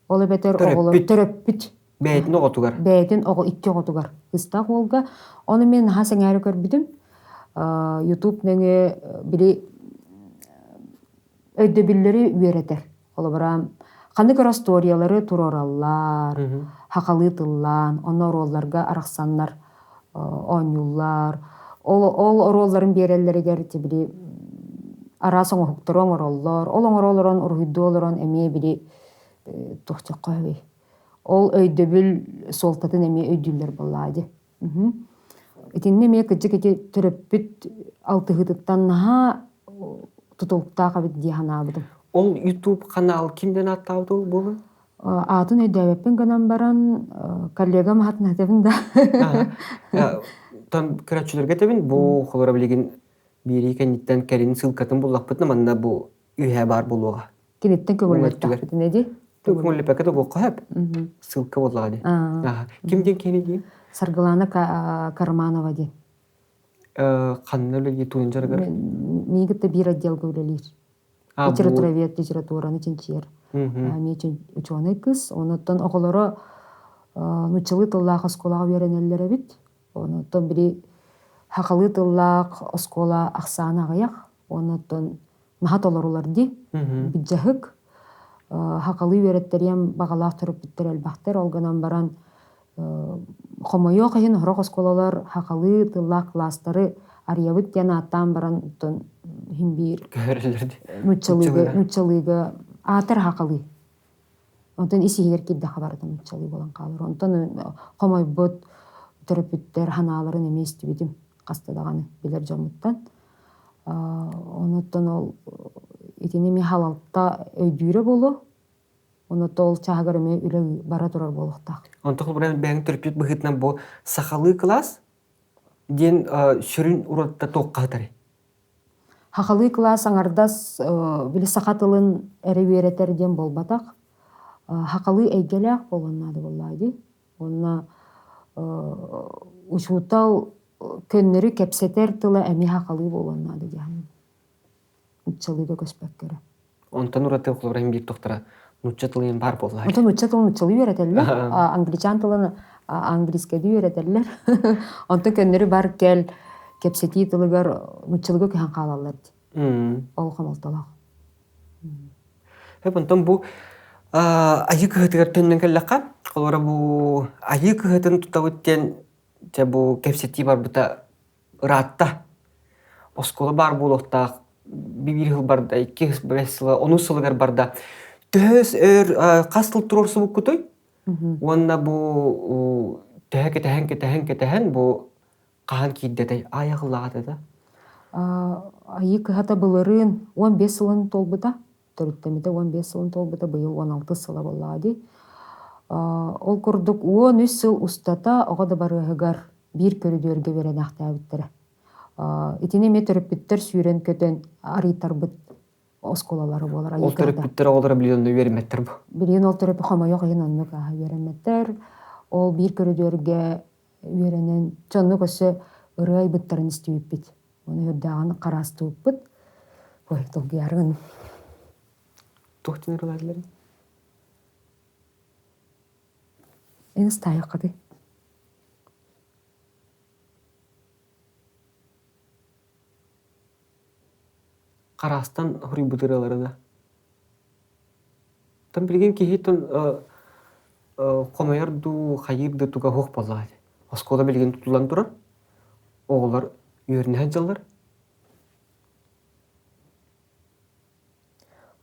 Ол бетер оголор төрөппүт. Бәйтін оғытуғар. Бәйтін икки оғытуғар. Истақ олға. Оны мен хасың әрі көрбідім. YouTube нөңе білі өйді білдері үйеретер. Олы барам. Қанды көр историялары турораллар, хақалы тыллан, оны оролларға арақсанлар, ойнулар. Ол оролларын берелері керті білі арасын оғықтырын ороллар. Ол оролларын ұрғыды оларын әме білі тоқтық қойбей. Ол өйдөбүл солтатын эме өйдүллер боллады. Этинне ме кыжы төрөппүт алтыгыттан наха тутулуктаага бит диханабыдым. Ол YouTube канал кимден аттабды болу? Атын өйдөбөппен гынан баран коллегам атын атабын да. Там көрөчүлөргө тебин бу холора билген бири кенеттен керин сылкатын буллакпытын манда бу үйе бар болуга. Кенеттен көңүлөттү неди? Түгүнле пакеты бу кап. Ссылка боллады. Кимден кенеди? Саргалана Карманова ди. Канналы ютун жаргар. Нигитте бир отдел гөлелир. Литературовед, литератураны чинчер. Мечен ученый кыз, онуттан оголоро нучылы тыллах осколага беренеллер бит. Онуттан бири хакалы тыллах оскола аксана гаяк. Онуттан нахатолорулар ди. Биджахык. Хакалы береттерем багалах төрөп биттер элбахтер олганан баран хомойо кайын хорок осколалар хакалы тыллах класстары ариябыт яна аттан баран тон химбир көрөлөрдү. Нучалыга атар хакалы. Онтон исигер кидде хабардан учалы болан калыр. Онтон комойбут төрөпүттер ханааларын эмести бидим кастадаганы билер жомуттан. Онуттан ол итинеми халалта өйдүүрө болу. Онуттан ол чаагар эме үлө бара турар болуктак. Онтон хулбара бәң төрпүт быхытынан бу сахалы класс ден сүрүн уротта тоққатары. Хакалы класс аңардас биле сакатылын эре беретерден болбатак. Хакалы эйгелек болоннады боллайды. Онна учутал көннөрү кепсетер тыла эми хакалы болоннады дияны. Уччалыга көспеккере. Онтон уротта хулбара бир тоқтара нучча тылын бар боллайды. Онтон уччалы беретелер. Англичан тылын английскеди беретелер. Онтон көннөрү бар кел кепсети тылыгар уччалыга кыхан калалар. Ол камалталак. Онтон бу айы кыһытыгар төннөн келлакка, колора бу айы кыһытын тутабыттен же бу кепсети бар бута ыраатта. Оскола бар булуктак, бир жыл барда, 2 жыл, 5 жыл, 10 жылгар барда. Төс кастыл турорсу буккутой. Онна бу тәһән бу кахан кийдетей аягыллагаты да. Айы кыһата былырын 15 жылын толбута. Төрүттемите 15 жылын толбута, быйыл 16 жылы боллады. Ол курдук 13 жыл устата оҕода барыһыгар бир көрүдөргө беренахтаабыттара. Итинеме төрөппүттер сүүрен көтөн арыйтарбыт осколалары болар. Ол төрөппүттер олара билионду берметтер бу. Билион ол төрөппү хамайок айын оннук береметтер. Ол бир көрүдөргө беренен чонну көсө ырай быттарын истибиппит. Оны өддаганы карастыбыппыт. Ой, толгуярын. Тохтин ыраладылар. Энис тайаккады. Карастан хури бутыралары да. Там билген кихитон комайырду, хайырды туга хоқ боллады. Оскода билген тутулан турар. Оғылар үйерінен жалар.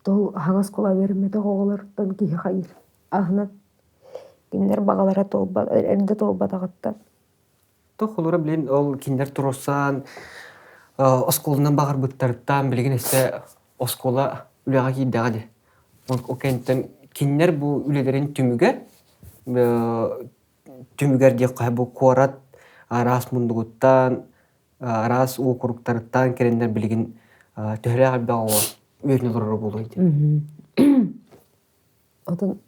Тол хагас кола бермете оголордон кихи хайыр. Ахнат киндер багалара толба, эрде толбатагаттар. Тох олора билген ол киндер туросан, осколунан багар буттарыттан билген эсте оскола үлеға кейдеғады. Окенттен киндер бу үлелерин түмүгер дек қай бу куарат арас мундугуттан, арас уокуруктарыттан керендер билген төхірі албағы үйеріне дұрыры болуайды. Отын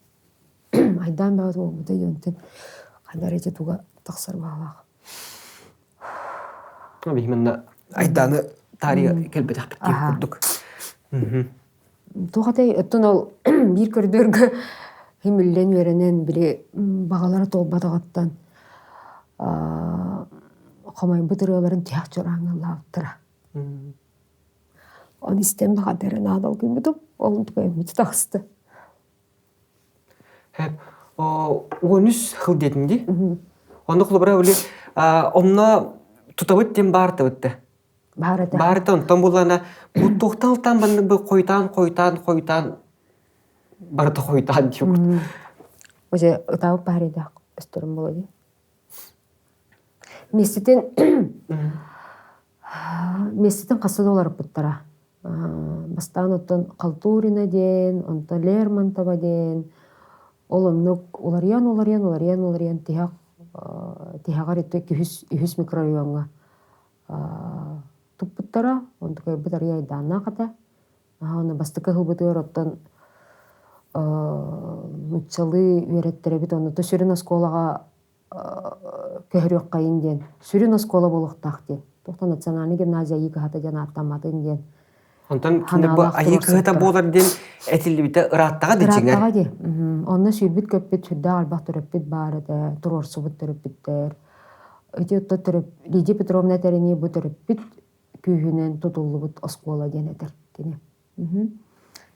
айдан бағыз болмады йонтын қайдар ете туға тақсар бағалақ. Бейменна айданы тария келбетек біттен күрдік. Туғатай өттін ол бір көрдөргі хемілден веренен біле бағалары толбадағаттан қомай бұтырыларын тияқ жораңы лауыттыра. Он истем баға дәрін адал күймедім, олын тұға еметі тақысты. 13 жыл дедіңді. Онды құлыбыра өлі, онна тұтабыттен барты өтті. Барты онтан болана, бұл тоқталтан бәнді бұл қойтан барды қойтан дейік. Озе ұтауып бар еді өстірім болады. Местетін қасы долар бұттара. Бастан оттан Қалтурина ден, онтан Лермонтова ден, олариян тихағар етті 200 микрорайонға тұп бұттара, онтан бұтар яйданна қата. Оны бастықы ғыл бұтығыр оттан мұтчалы вереттері біт, оны сүрін осколаға көхірек қайын ден, сүрін оскола болуқтақ ден. Тоқтан национальный гимназия екі хаты ден аттаматын ден. Онтан кине бу айыкы хата болар ден этилли бите ыраттага дечиңер. Ыраттага де. Онна сүйбіт көппет сүрдә албақ төрөппет бар еді, тұрорсубыт төрөппеттер. Өте ұтта төрөп, Лидия Петровна тәріне бұ төрөппет күйінен тұтулы бұт оскола ден әдір.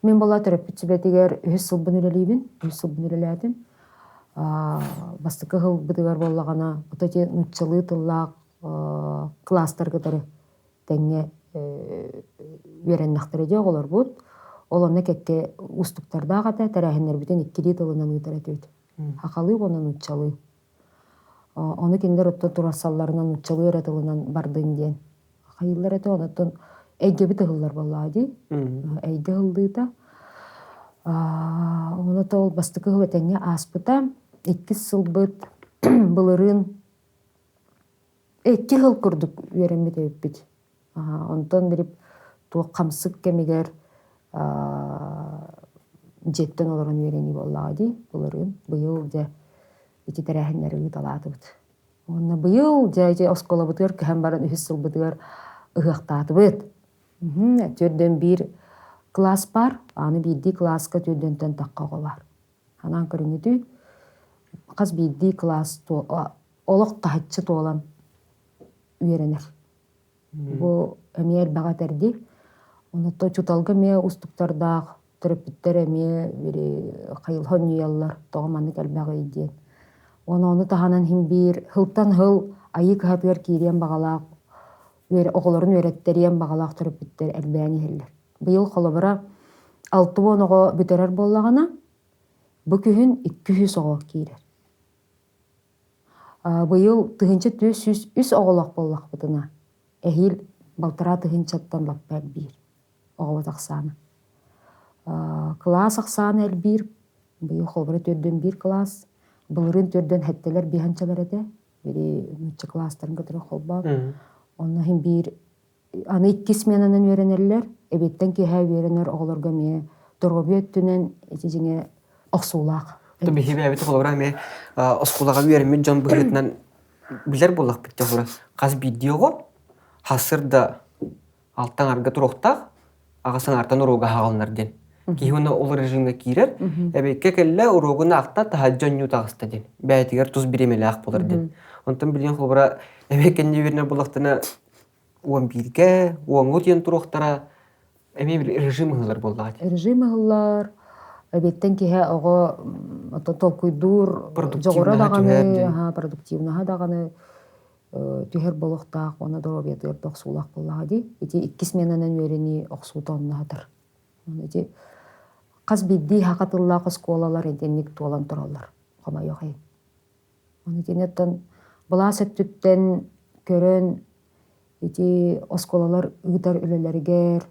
Мен бола төрөппет сүбетігер 100 сылбын үлелейбін, 100 сылбын үлеләдім. Бастықы ғыл бұдығар болағана, бұтате нүтчылы тыллақ кластар кітары тәңе верен нақтыры де олар бұд. Олонна кекке устуктардаага да тарахиннербитен 2 тылынан үтәрә төт. Хакалы онан уччалы. Оны киндер отто турассалларынан уччалы өретылынан бардын ден. Хайыллар эте онотон эйге бит хыллар боллади. Эйге хылдыта. Оны тол бастыкы хылетеңе аспыта 2 сылбыт былырын 2 хыл курдук үеремет эбит. Онтон бирип ту камсык кемигер жеттен олорун үерени боллади. Былырын быйыл же ити тарахиннери талатыбыт. Онна быйыл же осколабытыр кем барын 3 сылбытыр ыгактатыбыт. Төрдөн 1 класс бар, аны бидди класска төрдөнтөн такка голар. Анан көрүнүтү каз бидди класс олок тахчы толан үеренер. Бу эмиер бага терди. Онотто чуталга ме устуктардаак терапевттер эме бири кайылхан уяллар тогоманы келбагы иден. Оны таханан хим бир хылтан хыл айы кахатыр кириен багалаак оголорун өреттериен багалаак терапевттер элбэни хеллер. Быйыл холобара 6 оного бүтерер боллагана бу күһүн 200 ого киирер. Быйыл тыгынчы 300 оголок боллак бутына. Эхил балтара тыгынчаттан лаппер бир оголот аксаны. Класс аксаны элбир. Быйыл холобара төрдөн 1 класс. Былырын төрдөн хеттелер биханчалар эте. Бири мүчө класстарын көтөрө холба. Онна хим бир аны 2 сменанан үйренерлер. Эбеттен кеһә үйренер оголорга ме торгобөттүнен этижиңе оксуулак. То бихибе бит холора ме оскулага үйренме жон быгытынан билер боллак бит холора. Каз видеого хасырда алттан арга туруктак агасын артан урога хагалнар ден. Кийуна ол режимге кирер. Эбекке келле урогуна акта тахажжон ютагыста ден. Бәйтигер туз биремеле ак болар ден. Онтан билген холора эбеккен үйренер боллактана 11ге, 10 туруктара эме бир режим хылар боллар. Режим хылар эбеттен кеһә ого толкуйдур жогора даганы, продуктивнаха даганы түһер болохтак, оны доробетер токсулак боллагы. Ити 2 сменанан үйрени оксутоннадыр. Ити каз бидди хакатыллак школалар эденник толан туралар. Кома йогай. Оны тенеттен була сөттүттен көрөн ити осколалар ыдар үлелергер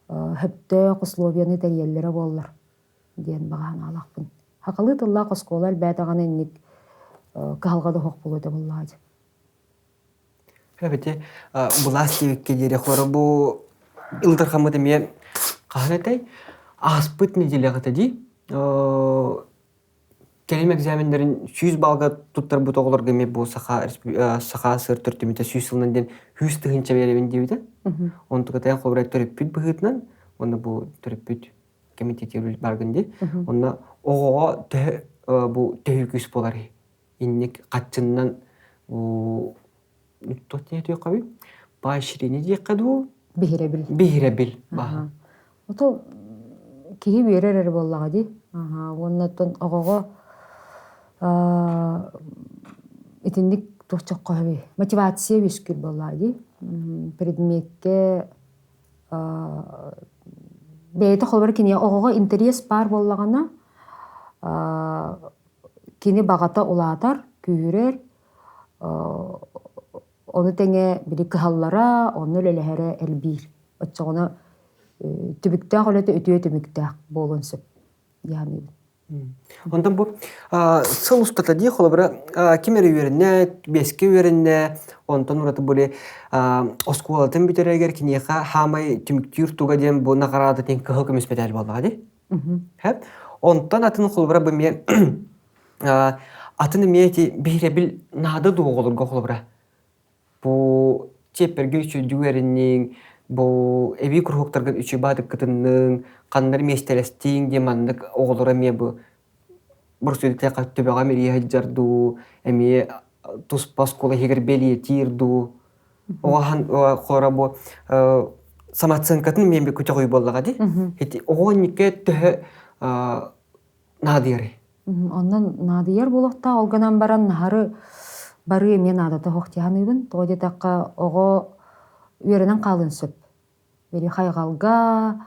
хөптө условияны тәриелләре боллар диен баган алакпын. Хакылы тылла осколалар бәтаган энник калгады хок болду боллады. Эбете буластивикке дере хоры бу илдырхамыды мен каханатай аспыт неделягыты ди. Келем экзамендерин 100 балга туттар бут оголорга ме бу саха сыр төртүмүтө 100 жылдан ден 100 тыгынча беребин дебиде. Онтугата хобра төрөпүт быгытынан, оны бу төрөпүт комитетер баргынды. Онна ого бу төйкүс болар. Инник катчыннан бу тотне төйкаби баширини декаду бихиребил ба. Ото киһи берер боллага ди. Оннотон огого итинник тохчоккоби мотивация бискүл боллади. Предметке бейте холбар кини огого интерес бар боллагана кини багата улатар күйрер оны теңе бiri кыһаллара, оны лелеһере элбир. Оччогона түбүктәк олете өтүө түбүктәк болон сөп. Яни. Ондан бу сыл устата ди холобра кимер үйренне, беске үйренне, онтон ураты боле осколатын битерегер кинеха хамай түмүктүр туга дем бу нагарада тен кыһыл көмөспетер боллага ди. Хеп. Онтон атын холобра бу ме атын мети биребил нада дуголурга холобра. Бу чеперге үчүгөрүнүң бу эби курхуктарга үчү бадык кытынның кандар местелестиң демандык оголора ме бу бурсүдүктө каттыбага мерия хаджарду эми туспас кола хигер бели тирду охан хора бу самацынкатын мен бе күтөгөй боллага ди. Эти огонике тө надыйыр. Ондан надыйыр болохта олганан баран нахары бары мен адата хохтиhanыбын. Тоде такка ого үйренен калын сөп. Бери хайгалга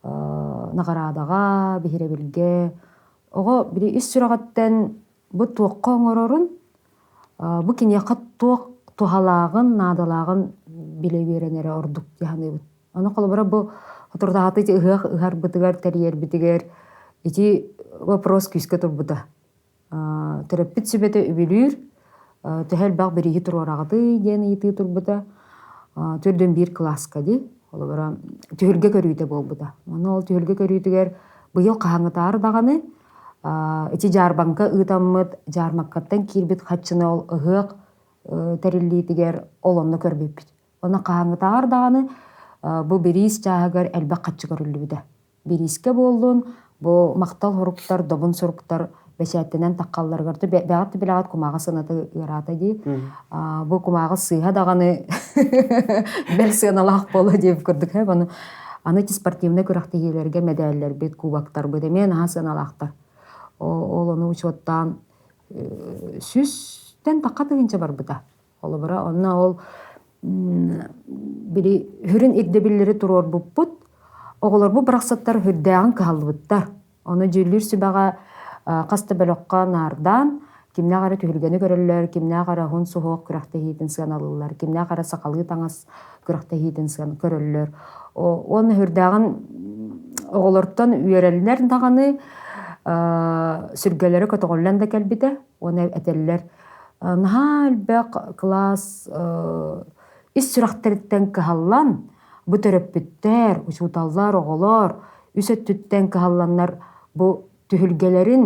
нағарадага бихиребилге ого бири ис сүрагаттан бу туокко оңорорун бу кинияка туок тухалагын надалагын биле беренере ордук яханыбыт. Аны колбара бу отурдааты ыхар бытыгар терьер битигер ити вопрос күскө турбута. Терапит себете үбүлүр төһөл баг бирии турарагы ден ити турбута. Төрдөн бир класска ди. Олбара түһөлгө көрүүтө болбута. Аны ол түһөлгө көрүүтүгер быйыл кахаңытаар даганы ити жарбанка ытаммыт жармаккаттан кирбит хатчыны ол ыгык териллитигер олонно көрбөппүт. Оны кахаңытаар даганы бу бирис жаагар элбек катчы көрүлүбүдө. Бириске болдун бу мактал хоруктар, добун соруктар бесеттенен таккалларгарды бягат билагат кумага сынаты ырата ди. Бу кумага сыйга даганы бел сыналак боло деп көрдүк he баны. Аны спортивный көрөктөгүлөргө медальлер бит, кубактар бит эмен сыналактар. Ол оны учоттан сүстен таккатыгынча бар быта. Ол бара онна ол бири хүрүн иддебиллери турор буппут. Оголор бу браксаттар хүрдәгән калбыттар. Оны җүллүр сүбәгә каста белокка нардан кимнә гары түһилгәне көрәлләр, кимнә гары хун суһук күрәхтә хитен сыналылар, кимнә гары сакалы таңас күрәхтә хитен сын көрәлләр. Оны хүрдәгән оголорттан үерәлләр даганы сүргәләре котоголлан да кәлбите. Оны әтәлләр нахалбак класс ис сүрәхтәртән каһаллан бу терапевттер, учуталлар, оголор, үсөттүттен каһалланнар бу түһүлгелерин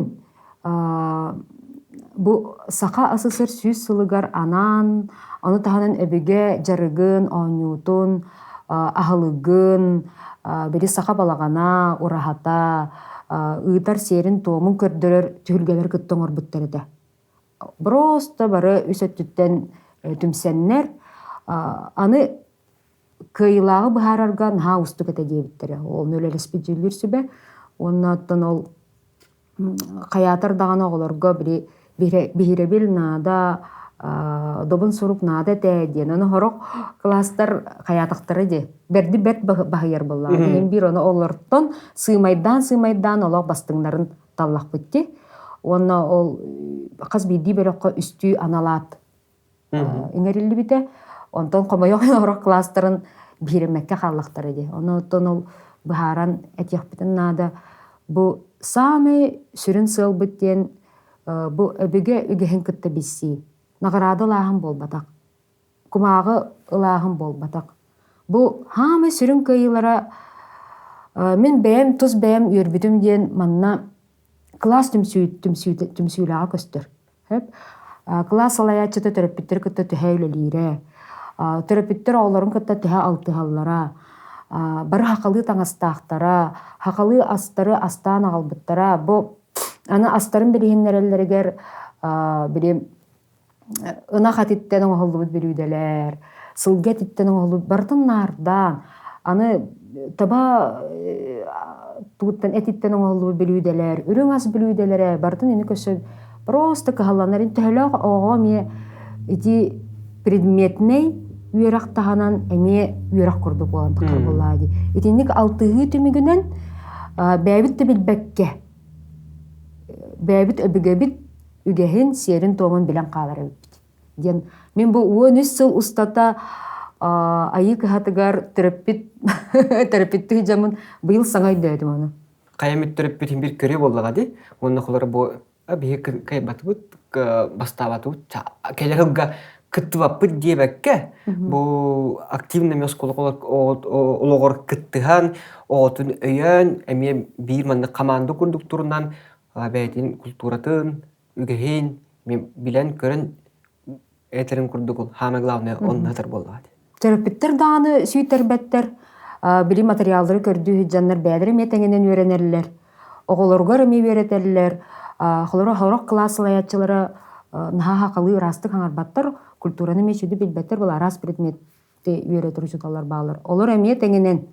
бу сака асысыр сүз сылыгар анан, аны таханын өбүгө жарыгын, оңютун, ахылыгын, бери сака балагана, урахата, ыытар серин тоомун көрдөрөр түһүлгелер кыттоңор буттарыда. Просто бары үсөттүттен түмсеннер, аны кыйлагы быһарарган ха устук эте диэбиттер. Ол нөлелеспи жүлүр сүбе. Оннаттан ол каятар даганы оголорго бихиребил наада добун сурук наада те диен. Оны хорок класстар каятактары ди. Берди бет бахыяр болла. Ден бир оны олорттон сыймайдан олог бастыңнарын таллак битти. Онна ол каз биди берекко үстү аналат. Иңерилли бите. Онтон комойок хорок класстарын биремекке халлактары ди. Онотон ол быһаран этияхпытын наада бу сами сүрүн сыл биттен бу өбүгө үгөһүн кытта бисси. Нагырады лаһын болбатак. Кумагы лаһын болбатак. Бу хама сүрүн кыйылара мен бэм туз бэм үрбүтүм диен манна класс түмсүйлага көстөр. Хеп класс алаячыта терапевттер кытта төһөйлөлүре. Терапевттер оларын кытта төһө алтыһаллара. Бары хакалы таңастаахтара, хакалы астары астаан агалбыттара. Бу аны астарын билиһиннереллергер бири ына хатиттен оңолубут билүүделер, сылга титтен оңолубут бартын нардан, аны таба туттан этиттен оңолубут билүүделер, үрүң ас билүүделере бартын ини көсө просто каһалланар төһөлөг ого ме ити предметный үерак таханан эме үерак курдук болан такыр боллади. Итинник алтыгы түмүгүнен бәбит те билбекке. Бәбит өбүгөбит үгөһин серин тоомун билен калар бит. Ден мен бу 13 сыл устата айык хатыгар терапевт жамын быйыл саңай дөдүм аны. Каямет терапевт бир көрө боллага ди. Онна холор бу бир кайбатыбыт бастабатыбыт келерга кыттыбаппыт диэбэкке бу активный мёскулук ологор кыттыхан оотун өйөн эме бир манны команда курдук турунан бәйтин культуратын үгөһин мен билен көрөн этерин курдук хама главное оннатыр болду. Терапевттер даганы сүйтербеттер били материалдары көрдүү жаннар бәдер метеңенен үйренерлер. Оголоргор эме үйретерлер. Хорок класс лаячылары наха хакалы растык аңарбаттар культураны мечүдү билбеттер бұл арас предметти үйрөтүр учуталар баалар. Олар эме теңенен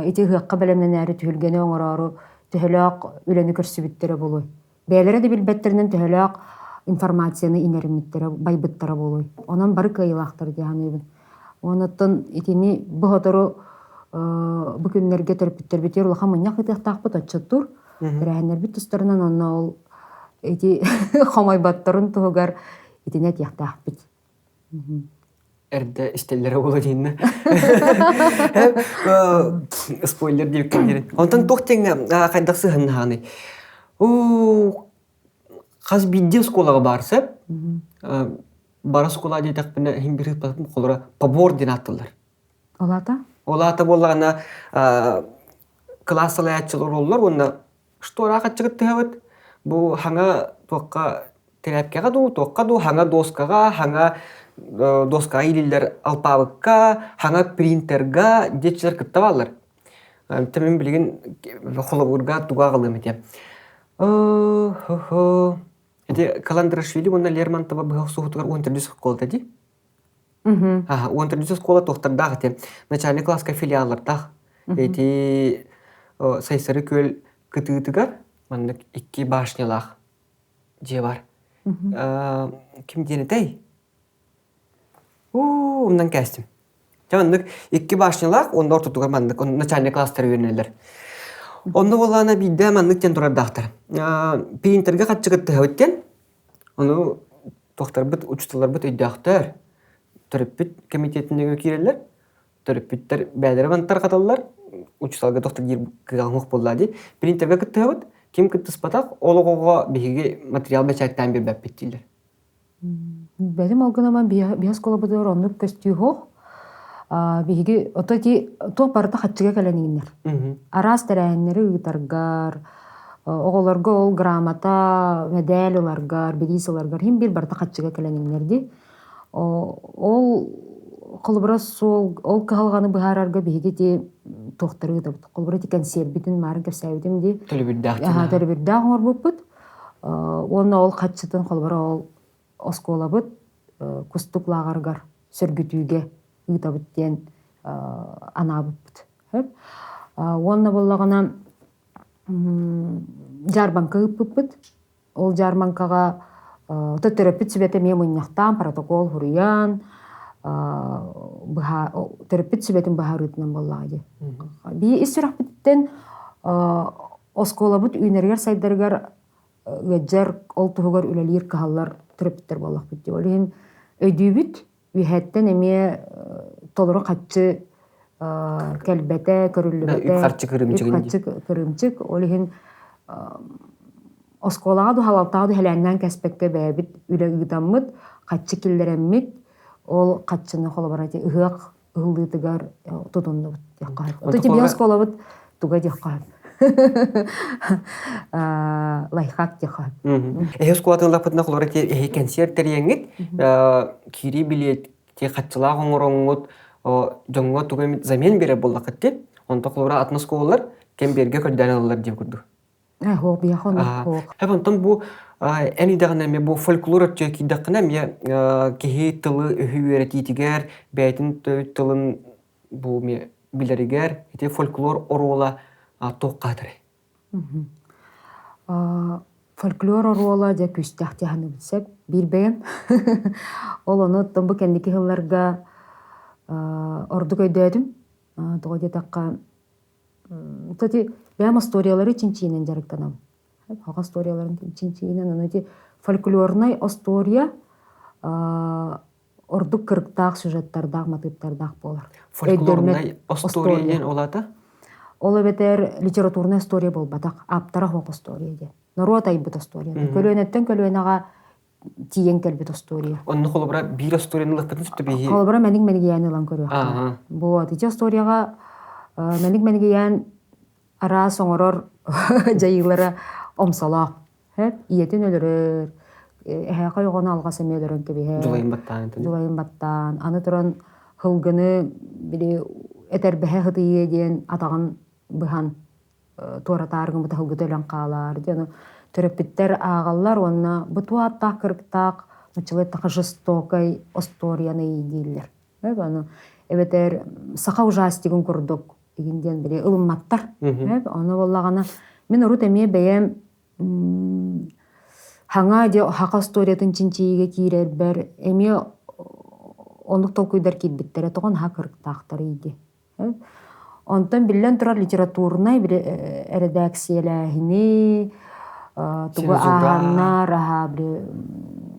ити хыакка белемнен әри түһүлгене оңорору төһөлөк үлөнү көрсүбүттөрө болой. Бээлере де билбеттеринен төһөлөк информацияны инеримиттері байбыттары болуй. Онан бары кайылақтыр дияныйбын. Онаттан итини бұғытыру бу күннерге төрөпүттер битер улаха муньяк ытыктакпыт отчоттур. Бирәһеннәр бит тустарынан онна ол эти хомайбаттарын тугар итине тияктаакпыт. Эрде истеллере боло дейинне. Спойлер деп келдер. Онтан тохтең кайдаксы ханны. Каз бидде школага барсап, бара школа дейтак бина хим бир пасым колора побор ден аттылар. Олата? Олата боллагана классалы ачылар оллар, онна штора качыгыт тыгабыт. Бу хаңа тоққа терапияға ду, тоққа ду, хаңа доскаға, хаңа доскаға илиллер алпабыкка, хаңа принтерга детчилер кытта баллар. Тәмен білген холобурга туға қалым ете. Каландрашвили онна Лермонтова бұға суғытығар 13 школда ди? 13 школа тоқтардағы те. Начальный класска филиаллардақ. Эти сайсары көл кытыгытыгар мандык 2 башнялах же бар. Ким денетей? Умдан кәстім. Мандык 2 башнялах, онда ортотугар мандык, начальный класстар үйренелер. Онда болғана бидде мандык тен тураддақтар. Принтерге қатшығытты өттен, оны тоқтар бұт, учталар бұт өйдіақтар. Төріппіт комитетіндегі керелер, төріппіттер бәдері банттар қаталылар, учталға тоқтар ер кығалмық болады. Принтерге кітті өт, ким кытты спатак олоғоға биһиги материал бәчәттән бир бәп биттилер. Бәдем алгынаман бия школа бұдыр онлық көстүй хоқ. Биһиги ототи тоқ барыта хатчыға кәләнігінер. Арас тәрәйіннері ұйтарғар, оғыларға ол грамота, медаль оларғар, бедис оларғар, хим бір барыта хатчыға кәләнігінерді. Ол қолыбыра сол, ол кағалғаны бұхарарға биһиги те тоқтары да қолыбыра те консербитін марын көпсәудің де. Төлібірдақ оңыр бұппыт. Оны ол қатшытын қолыбыра ол оскола бұт, күстіклағарғар сөргітуге ұйтабыттен ана бұппыт. Оны болағына жарбанка ұппыт. Ол жарбанкаға төттөрөппіт сүбеті мен мұнияқтан протокол хұрыян, төрөппіт сүбетін бағарытынан болағады. Бей үстірақ біттен оскола бұт үйнергер сайдарғар өджер ол тұғығар үлелер қағалар төрөппіттер болақ бітті. Олығын өйді бүт, үйәттен әме толыры қатшы кәлбәті, көрілі бәті, көрімчік. Олығын осколаға ду халалтағы ду хәләннән кәспәкке бәбіт үлі ұйдаммыд, қатшы келдерәммід, ол қатшыны қолы барады ұғық ұғылдығығар тұтынды бұд. Оты бе оскола бұд тұға деққап. Лайхак деққап. Осколатын лапытына қолы барады концерттер еңгіт, кири билет, қатшылақ оңыр-оңғыт, жоңға тұға замен бере болдақыт деп, онда қолы барады атны сколалар кемберге көрдән алылар деп күрді. Хоқ, бия хоқ. Онтан бұл әні дағына мен бұл фольклор өтчі кейдақына мен кехей тылы үхі өрететігер, бәйтін тылын бұл мен білерігер, фольклор оруола тоққадыры. Фольклор оруола де күстәқ тяғаны білсек, бір бәйін. Ол оны тұмбы кәндекі ғылларға орды көйдәдім. Тұға детаққа Тати бәм историялары чинчинен жарыктанам. Хага историяларын чинчинен анати фольклорный история ордук кырктак сюжеттардак мотивтардак болар. Фольклорный историяден олата? Ол бетер литературный история болбатак, аптара хок история де. Народ айбыт история. Көлөнеттен көлөнага тиен келбит история. Онны холобра бир историяны лыктын сүтті бейі? Холобра мәнік мәнігияны лан көріяқта. Бұл ати историяға мәнік мәнігиян ара соңорор жайылары омсалақ. Иетін өлірір. Әйқай оғаны алғасы мөлірін кебе. Жулайын баттан. Аны тұрын хылгыны әтер бәхе хытыйы ден атағын бұхан туаратарғын бұта хылгыты өлін қалар. Төрөппіттер ағалар онына бұту аттақ, кіріктақ, мұчылеттақы жестокай историяны дейілер. Әбетер сақа ужастигін күрдік. Егінден бірі ұлымматтар. Оны болағана мен ұрут әме бәйем хаңа де хақа историятын чинчиге кейрер бәр әме ондық тол көйдер кейтбіттері тұғын ха кіріктақтар ейді. Онтон билен турар литературнай бир редакциялахини тугу аханнар бир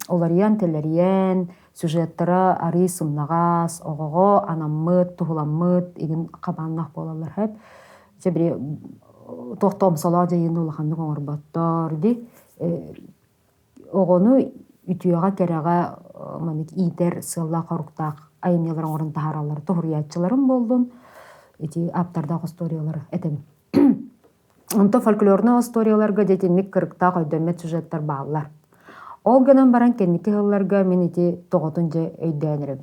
оларыян телериян сюжеттара ары сымнагас огого анаммыт тухуламмыт игин кабаннах болалар хеп же бир токтом сала жайын улаханны коңорбаттар ди огону үтүяга керага маник итер сылла коруктак айымняларын орын тахаралар тухуриятчыларым болдун эти аптардагы историялар этем. Онто фольклорный историяларга детинник кырыкта көйдөмөт сюжеттер баалар. Ол гынан баран кенники хылларга мен эти тоготун же өйдөнөрөм.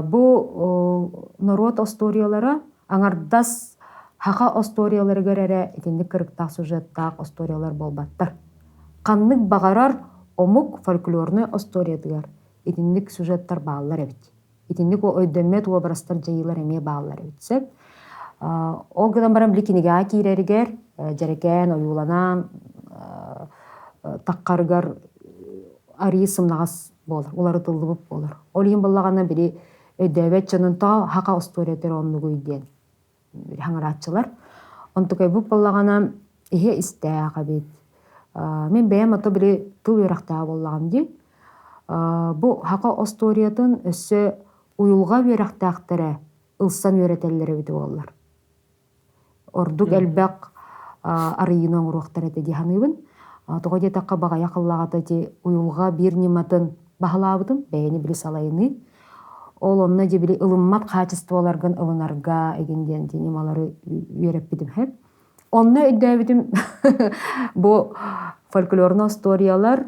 Бу народ историялары аңардас хака историяларга эре этинник кырыкта сюжеттак историялар болбаттар. Каннык багарар омук фольклорный историятыгар этинник сюжеттер баалар эбит. Этинник өйдөмөт образдар жайылар эме баалар эбитсек. Ол гынан баран биликинеге киреригер жарекен оюланан таккаргар ари сымнагас болар. Олары тылдыбып болар. Ол ем боллагана бири өйдөбөт чонунта хака историятер оннугу үйден. Хаңаратчылар. Онтукай буп боллагана ихе истеака бит. Мен бәйем аты бири тыл үйрактаа боллагам ди. Бу хака историятын өссө уюлга үйрактаактары ылсан үйрөтеллери бит болар. Ордук элбек арыйын оңуруактар эти диханыбын. Тоҕо диэтакка багая кыллагата ти уюлга бир ниматын баһалаабытын бэйэни били салайыны. Ол онна же били ылыммат качестволарган ылынарга эгинден ти нималары үйрөппитим хеп. Онна өйдөбүтүм бу фольклорный историялар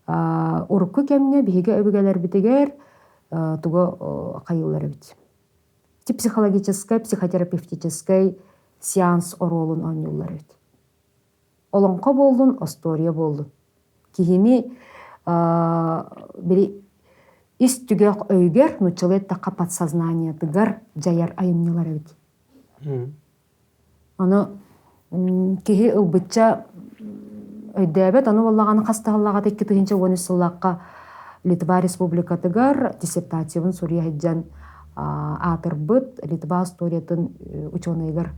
урукку кемне биһиге өбүгелер битигер туго кайыллар бит. Ти психологической, психотерапевтической сеанс оролун оңюллар бит. Олонко болдун, история болдун. Кихини бири ис түгөк өйгер, нучылет такка подсознание тыгар жаяр айымнылар бит. Аны кихи ылбытча өйдөбөт, аны боллаганы кастагаллага текки тыгынча 10 сыллакка Литва республикатыгар диссертациябын Сурия хеджан атырбыт Литва историятын ученыйгар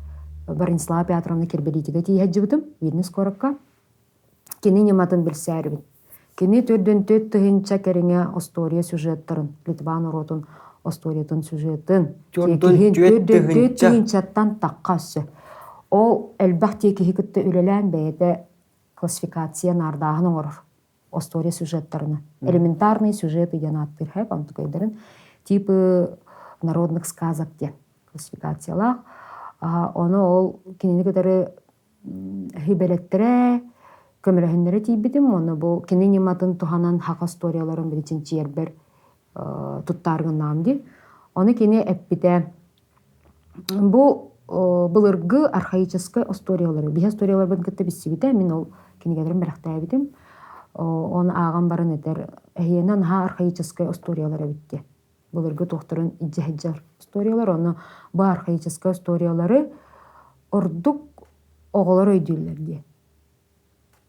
Баринслава Петровна Кирбелитиге тиехджибытым, Вильнюс коракка. Кини нематын билсәрбит. Кини төрдөн төт тыгынча кереңе история сюжеттарын, Литва народун историятын сюжетін. Төрдөн төт тыгынчаттан таккасы. Ол элбах теки хикытты үлелән бәйеті классификация нардағын оңырыр. История сюжеттарына. Элементарный сюжеты янаттыр хэп, антукайдарын. Типы народных сказок те классификациялах. Оны ол кинини кытары хибелеттіре, көмірәхінлері тейбітім. Оны бұл кинини матын туханан хақ историяларын білетін чербер туттарғын намди. Оны кини әппіте. Бұл былыргы архаической историялары. Биха историялар бұн кітті бісібіте. Мен ол кинигедерін бірақтай бітім. Оны ағам барын етер. Әйенен ха архаической историялары бітті. Бұлыргы тоқтырын иджахиджар историялар. Оны бұл архаической историялары ордук оғылар өйдейлерді.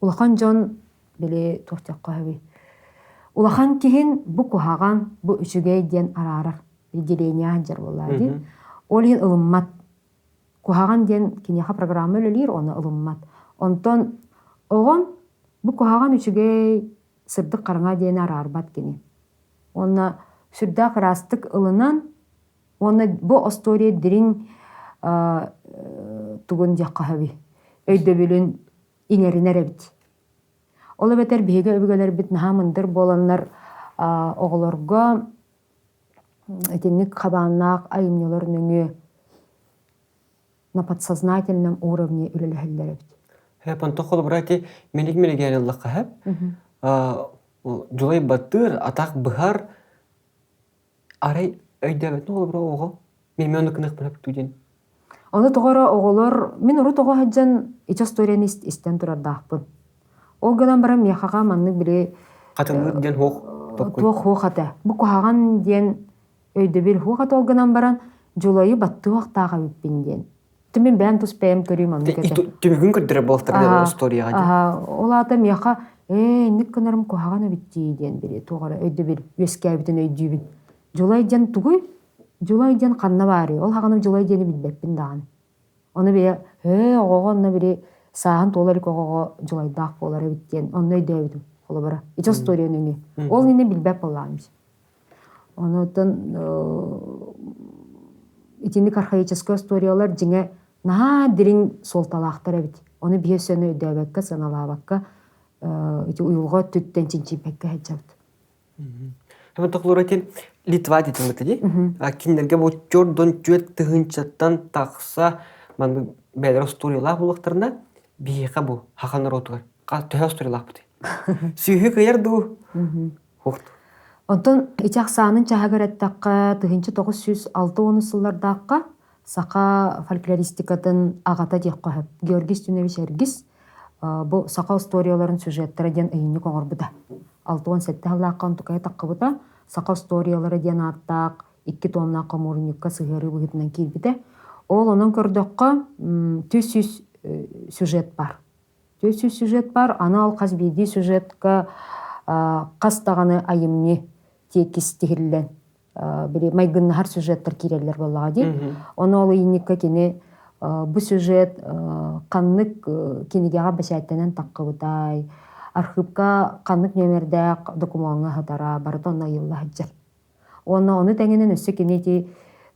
Улахан жон біле тоқтаққа әбі. Улахан кейін бұл кухаған, бұл үшігей ден арарар. Деления жар болады. Ол ең ылыммат. Кухаған ден кинеха программа өлелер, оны ылыммат. Онтон оғын бұл кухаған үшігей сырдық қарыңа ден арарбат кені. Оны сүрдақ растық ылынан, оны бұл история дирин тугун жаққа әбі. Өйді білін иңерінер әбіт. Олы бәтер бейге өбігелер бит нахамындыр боланлар оғыларға этенник қабаннақ айымнелер нүңе на подсознательном уровне үлеләхеллер әбіт. Хэп, он тохол брати меник гәреллаққа хэп. Жолай баттыр, атақ бұхар арай өйдәбәтін олы бұра оғы. Мен оны кінық бұлап түден. Оны тоғара оғылар, мен ұры тоға хаджан ич историяны истен тұрардақпын. Ол ғынан барам яқаға манны біле Қатылғы ден хоқ. туақ хоқ ата. Бұл қоғаған ден өйді біл хоқ ата ол ғынан баран жолайы батты оқтаға өппен ден. Түмен бән тұс бәйім көрейм анны кәті. Түмігін көрдірі болықтырды историяға ден. Ол атам яқа, нік кінарым қоғаған өбітті ден біле. Тоғара өйді біл өске әбітін өйді біл. Жолай ден тұғый Жулай ден қанна бары. Ол хағанып жулай дені билбеппин дағаны. Оны бе, оғоға онна бири сағын толарик оғоға жулайдақ болары биттен. Онна өйдөбүдім. Қолы бара. Ичо стория нүні. Ол нені билбеп болағымыз. Оны оттан итинник архаическая историялар жеңе наға дирин солталақтар әбіт. Оны бие сөні өйдөбәкка, саналабакка, ити уйылға түттен чинчипәкка хәджабыд. Hemen toklur etin Litva dedim dedi. Kinlerge bu Jordan cüet tığınçattan taksa man beyler storylar bulaklarında biyeqa bu hakanlar otugar. Töhe storylar bu de. Sühü kıyar du. Hoht. Ondan içaq saanın çahagar ettaqqa tığınçı 906 sıllardaqqa saqa folkloristikatın ağata dek qohab. Georgis Tüneviç Ergis bu saqa istoriyaların süjettara den ıyınnik oğur buda. 6-17 hallaqqa ontukaya taqqı saqa istoriyaları den attaq 2 tonna qamurnikka sığarı buhitnan kilbide. Ol onun kördöqqa 300 süjet bar. 300 süjet bar. Ana al qazbidi süjetka qastağını ayımni tekis tihillen. Biri maygın har süjettар kireller bollağa deyip. Onu ol ıyınnikka kini bu süjet qanlık kinigağa başayttanan taqqı buday. Arxivka qanlık nömerdaq dokumanға hatara barıda onna yılla hajjar. Onu tengenen össü kineti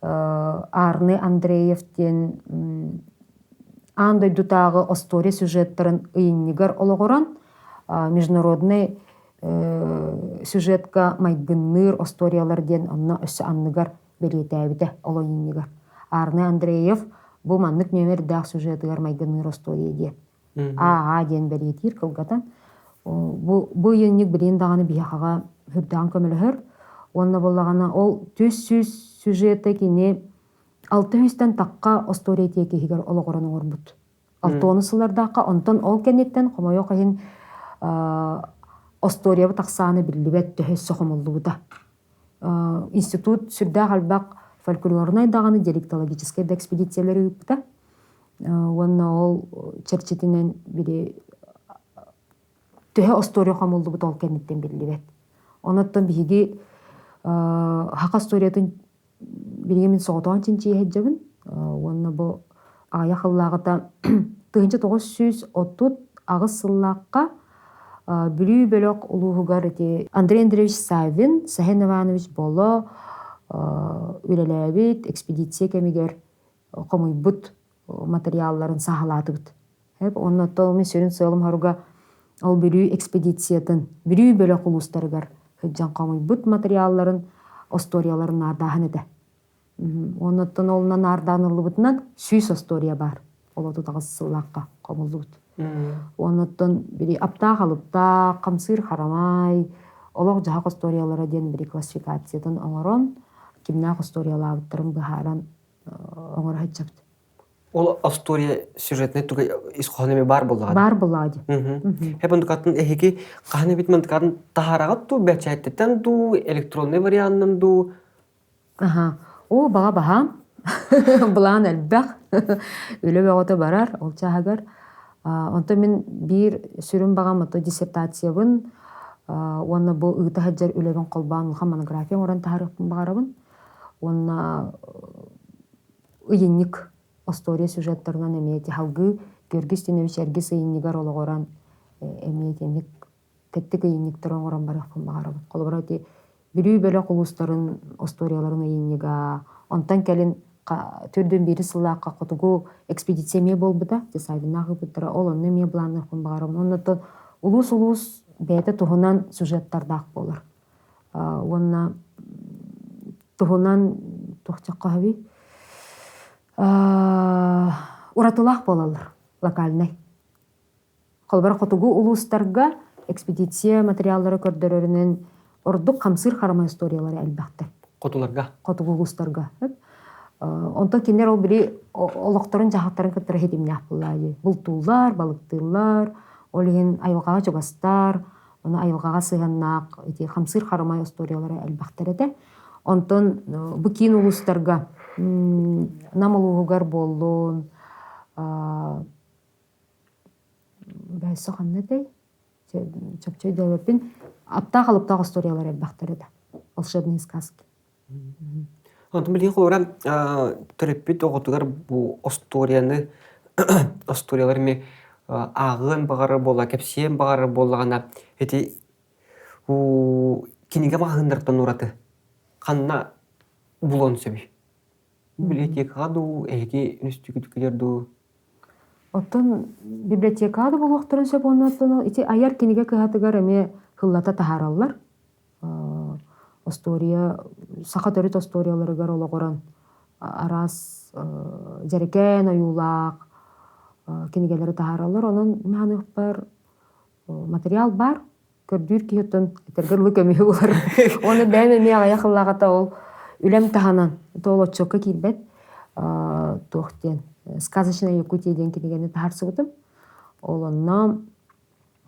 Arne Андреевтен андай дутағы история сюжеттарын ıyınnigar ологоран международный сюжетка майгынныр историяларден онна өссі анныгар белетәбіде оло ıyınnigar. Arne Андреев bu manlık nömerdaq сюжетыгар майгынныр история де. Den белетир кылгатан. Bu ıyınник білен дағаны бияқаға хүрдаған көмілі Онна боллағана ол 300 сюжеті кені 600-тен таққа история теке хигер олығырын орбут. 6-10 сылардаққа онтан ол кенеттен қомайо қайын история тақсаны білібет төхесі қомылды бұда. Институт сүрді қалбақ фольклорнай дағаны диалектологический экспедициялары үпті. Онна ол черчетінен білі төхе история қомылды бұда ол кенеттен білібет. Онаттан бігі Haqa istoriyatın birgemin soğutuğun çinçiye hecabın. Onunla bu aya xıllağıda 1930 ağız sılлаққа bülü bölük uluğugar eti Andrei Andreevich Savin, Sahen Ivanoviç Bolo ülelebit, ekspedisiya kemiger qomuybut materialların sahalatı bit. Hep onunla tolmi sörün sığılım haruga ol bülü ekspedisiyatın bülü bölük ulustarıgar Hıccan qomuybut materialların istoriyaların ardağın ede. Onunla olundan ardağınırlı bitinden süys istoriya бар. Oladu dağız sılлаққа qomuldu bit. Onundan biri aptaq alıpta, qamsır haramay, olaq jahaq istoriyalara den biri klassifikasiyadan oңорон, kimnaq istoriyalar bittırım gıharan oңora hıccabdı. Ol istoriya süjetine tuga isqohneme bar bolladı. Бар болады. Hep ondukatın ehiki qahne bitman tukatın taharagat tu bechaytetten du elektronne variantın du. O bağa baha. Bulan elbaq. Öyle bağıta barar. Ol çahagar. Onta min bir sürüm bağa mıto dissertasiyabın. Onna bu ıgıta hajjar öleben kolban ulha monografiyam oran taharıqpın bağarabın. Onna ıyınnik история сюжеттерынан эмети халгы Георгис Тюневич Эргис ıyınnigar ологоран эмиетинник теттик ıyınниктер оңоран барыqпын бағарабын. Қолбарати бирүү бөлөк улустарын историяларын ıyınнига онтан келин түрдөн бири сыллааққа котугу экспедиция ме болбута тесайдынагы быттыра ол онны ме буланыкпын бағарабын. Оннотон улус бәйті туһунан сюжеттардақ болар. Онна туһунан тухчаққа хаби уратылақ болалар локальный. Қолбара қотугу улустарга экспедиция материаллары көрдөрөрүнөн ордук қамсыр харама историялары әлбәқтер. Qotulарга. Қотугу улустарга. Онто кинер ол бири олоқтарын жахаттарын кыттыра хедимнях буллайды. Бултуулар, балыктылар, олеген айылгаға жогастар, оны айылгаға сыганнақ, қамсыр харама историялары әлбәқтер ете. Онтон бу кийин улустарга намылуғығар болуын, бәйсі қанны дей, чөпчөй дөйбеппін, апта қалыптағы историялар әлбәқтер еді. Волшебные сказки. Онтон билген холора төрөппүт оготугар бу осторияны осториялар эми агын багары болла, кепсиен багары боллагана эти киниге багындыртан ураты. Канна булон сөбү. Библиотекага ду, эги институтукилер ду. Оттон библиотекада булуктарын сөп оннаттан ити аяр киниге кыһатыгар эме хыллата таһаараллар. Остория саха төрүт осторияларыгар ологорон арас жерекен оюлаак кинигелери таһаараллар. Онон мааных бар материал бар. Көрдүр киһиттен этергерлы көмүһү булар. Оны бәме ме ая хыллагата ол үлем таһанан тоолочокка килбет. Тохтен сказочная Якутия ден кинигени таһарсыбытым. Олонно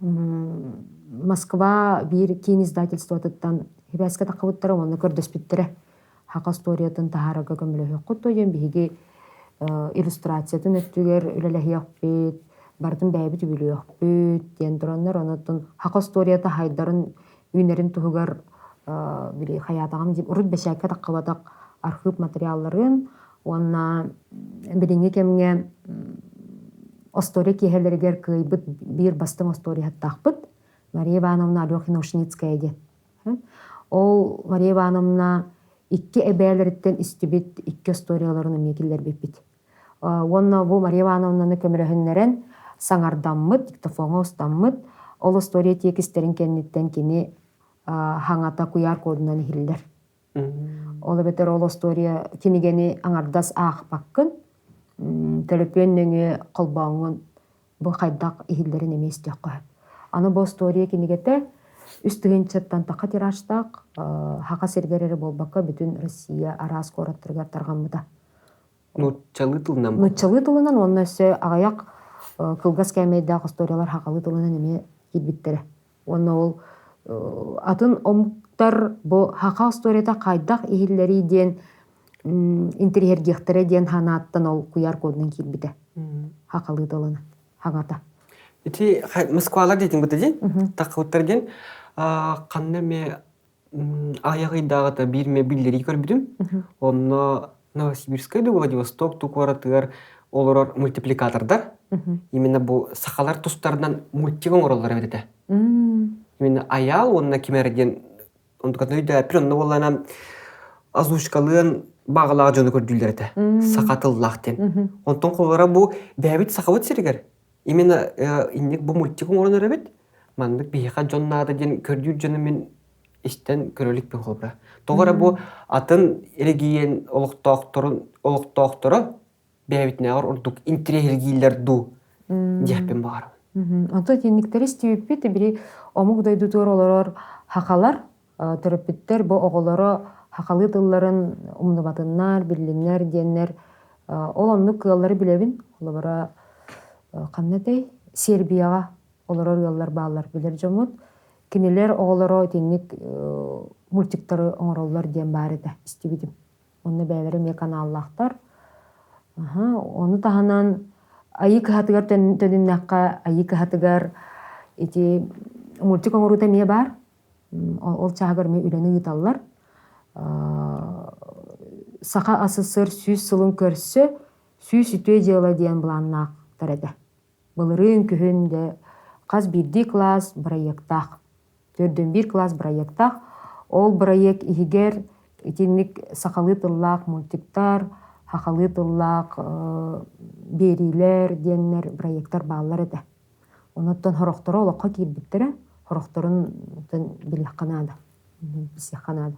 Москва бир кийин издательствотыттан хибәскә тақыбыттары оны көрдөспүттәре. Хака сториятын таһарага көмөлөһө куттойын биһиги иллюстрациятын өттүгер үлеләһиякпит, бардын бәйбит үбүлүякпит диен тураннар онотон хака сторията хайдарын үнерин туһугар били хаятагам дип урут бешәккә тақыбатак архив материалларын онна билинге кемге остория киһелергер кыйбыт бир бастым остория тахпыт Мария Ивановна Алёхина Ушницкая ден. Ол Мария Ивановна икки эбээлерттен истибит икки историяларын эмекиллер биппит. Онна бу Мария Ивановнаны көмөлөһүннерен саңардаммыт, диктофонга устаммыт, ол история текистерин кенниттен кини хаңата куяр кодунан хиллер. Ол бетер ол история кинигени аңардас аахпаккын, телепеннеңе колбаңын бу хайдак ихиллерин эмес дияққа. Аны бу история кинигете үстүгенчеттан тақа тираштак хака сергерери болбакка бүтүн Россия арас кораттырга тарганмыта. Нуччалы тылынан. Нуччалы тылынан онна өсө агаяк кылгас кәмейдак историялар хакалы тылынан эме килбиттере. Онна ол атын омуктар бу хака историята кайдак ихиллери ден интерьергехтере ден ханааттан ол куяр кодунан килбите. Хакалы тылынан хагата. Ити Москвалар дейтин быты ден, тақыттар ден, қаннаме аяғыдағыта бирме билдери көрбүдүм. Онно Новосибирскай ду Владивосток тукваратыгар олорор мультипликатордар. Именно бу сақалар тустарынан мультигон ороллар бедете. Именно аял онна кимерден онтукатыйда пиронно боллана озвучкалыын бағалаға жоны көрдүлдер эте. Сақатыллақтен. Онтон қолара бу бәбит сақавыт сиригер. Именно иннек бу мультикон орон өрөбет. Мандык бейха жоннады ден көрдүр жоны мен иштен көрөлүк бен холбра. Тогора бу атын эрегиен олуктооктору бәбитне ар урдук интерьергилер ду дияппен бар. Ото тенниктери стибиппит бири омук дойдутур олорор хакалар төрөппүттер бу оголоро хакалы тылларын умнубатыннар, биллиннер диеннер олонну кыяллары билебин. Олора каннатей Сербияга олорор яллар баалар билер жомут. Кинилер оголоро тенник мультиктары оңороллар диен бар эде истибитим. Онны бәйләре ме каналлахтар. Оны таханан айык хатыгар төнүннакка айык хатыгар ити мультик оңорута ме бар. Ол чагыр ме үлени ыталлар. Сака асысыр сүйс сылын көрсө сүйс үтө дела диен буланнак тареде. Былырын күһүндө каз бирди класс проекттак. Төрдөн бир класс проекттак. Ол проект игер итинник сакалы тыллак мультиктар, хакалы тыллак берилер диеннер проекттар баалар эде. Онуттан хорохтору олокко кирбиттере, хорохторун билих канада. Бисих канада.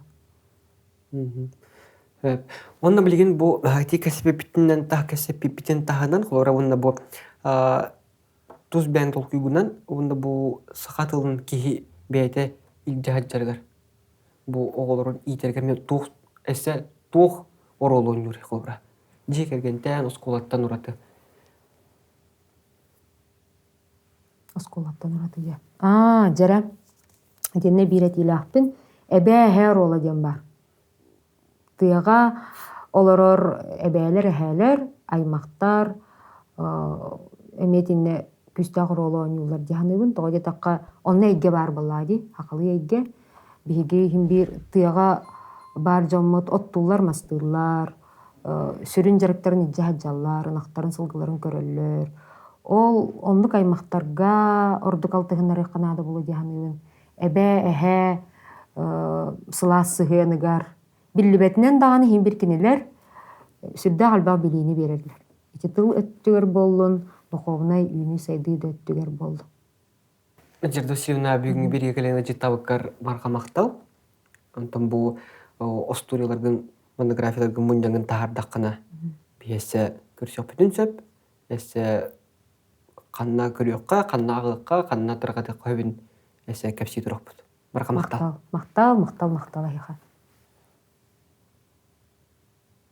Онна билген бу ти кәсепе битинен та кәсепе битен таһанан холора онна бу туз бән толкуйгунан онда бу сакатылын кихи бәйте илҗаһаҗҗаргар. Бу оголорун итергә мен тух эссе тух оролун юри холора. Жекергентен осколаттан ураты. Осколаттан ураты я. Жара. Денне бирет илахпин эбе хер ола ден бар. Тыяга олорор эбелер эхелер, аймактар, эметинне күстагыр олоон юллар диханыбын, тоҕоди таққа онна эйге бар баллади, хақалы эйге. Биһиги хим бир тыяга бар жоммут оттуулар мастыыллар, сүрүн жарыктарын ижжа хаджаллар, ынактарын сылгыларын көрөллөр. Ол онлук аймактарга ордук алтыгыннары канаада болу дианыбын. Эбе эһэ сылаас сыһыаныгар биллибетинен даганы хим биркинилер сүрдэ халбаа билини берерлер. Ити тыл өттүгер боллун, духовнай үйүнү сайды да өттүгер болду. Жердосиевна бүгүнкү бирге келген життабыккар маркамактал. Антон бу остуриялардын монографиялардын мунжаңын таардаккана биэсе көрсөк бүтүн сөп, эсе канна көрөккө, канна агыкка, канна тыргады көбүн эсе кепси туракпыт. Маркамактал. Мактал, мактал, мактал, мактал айха.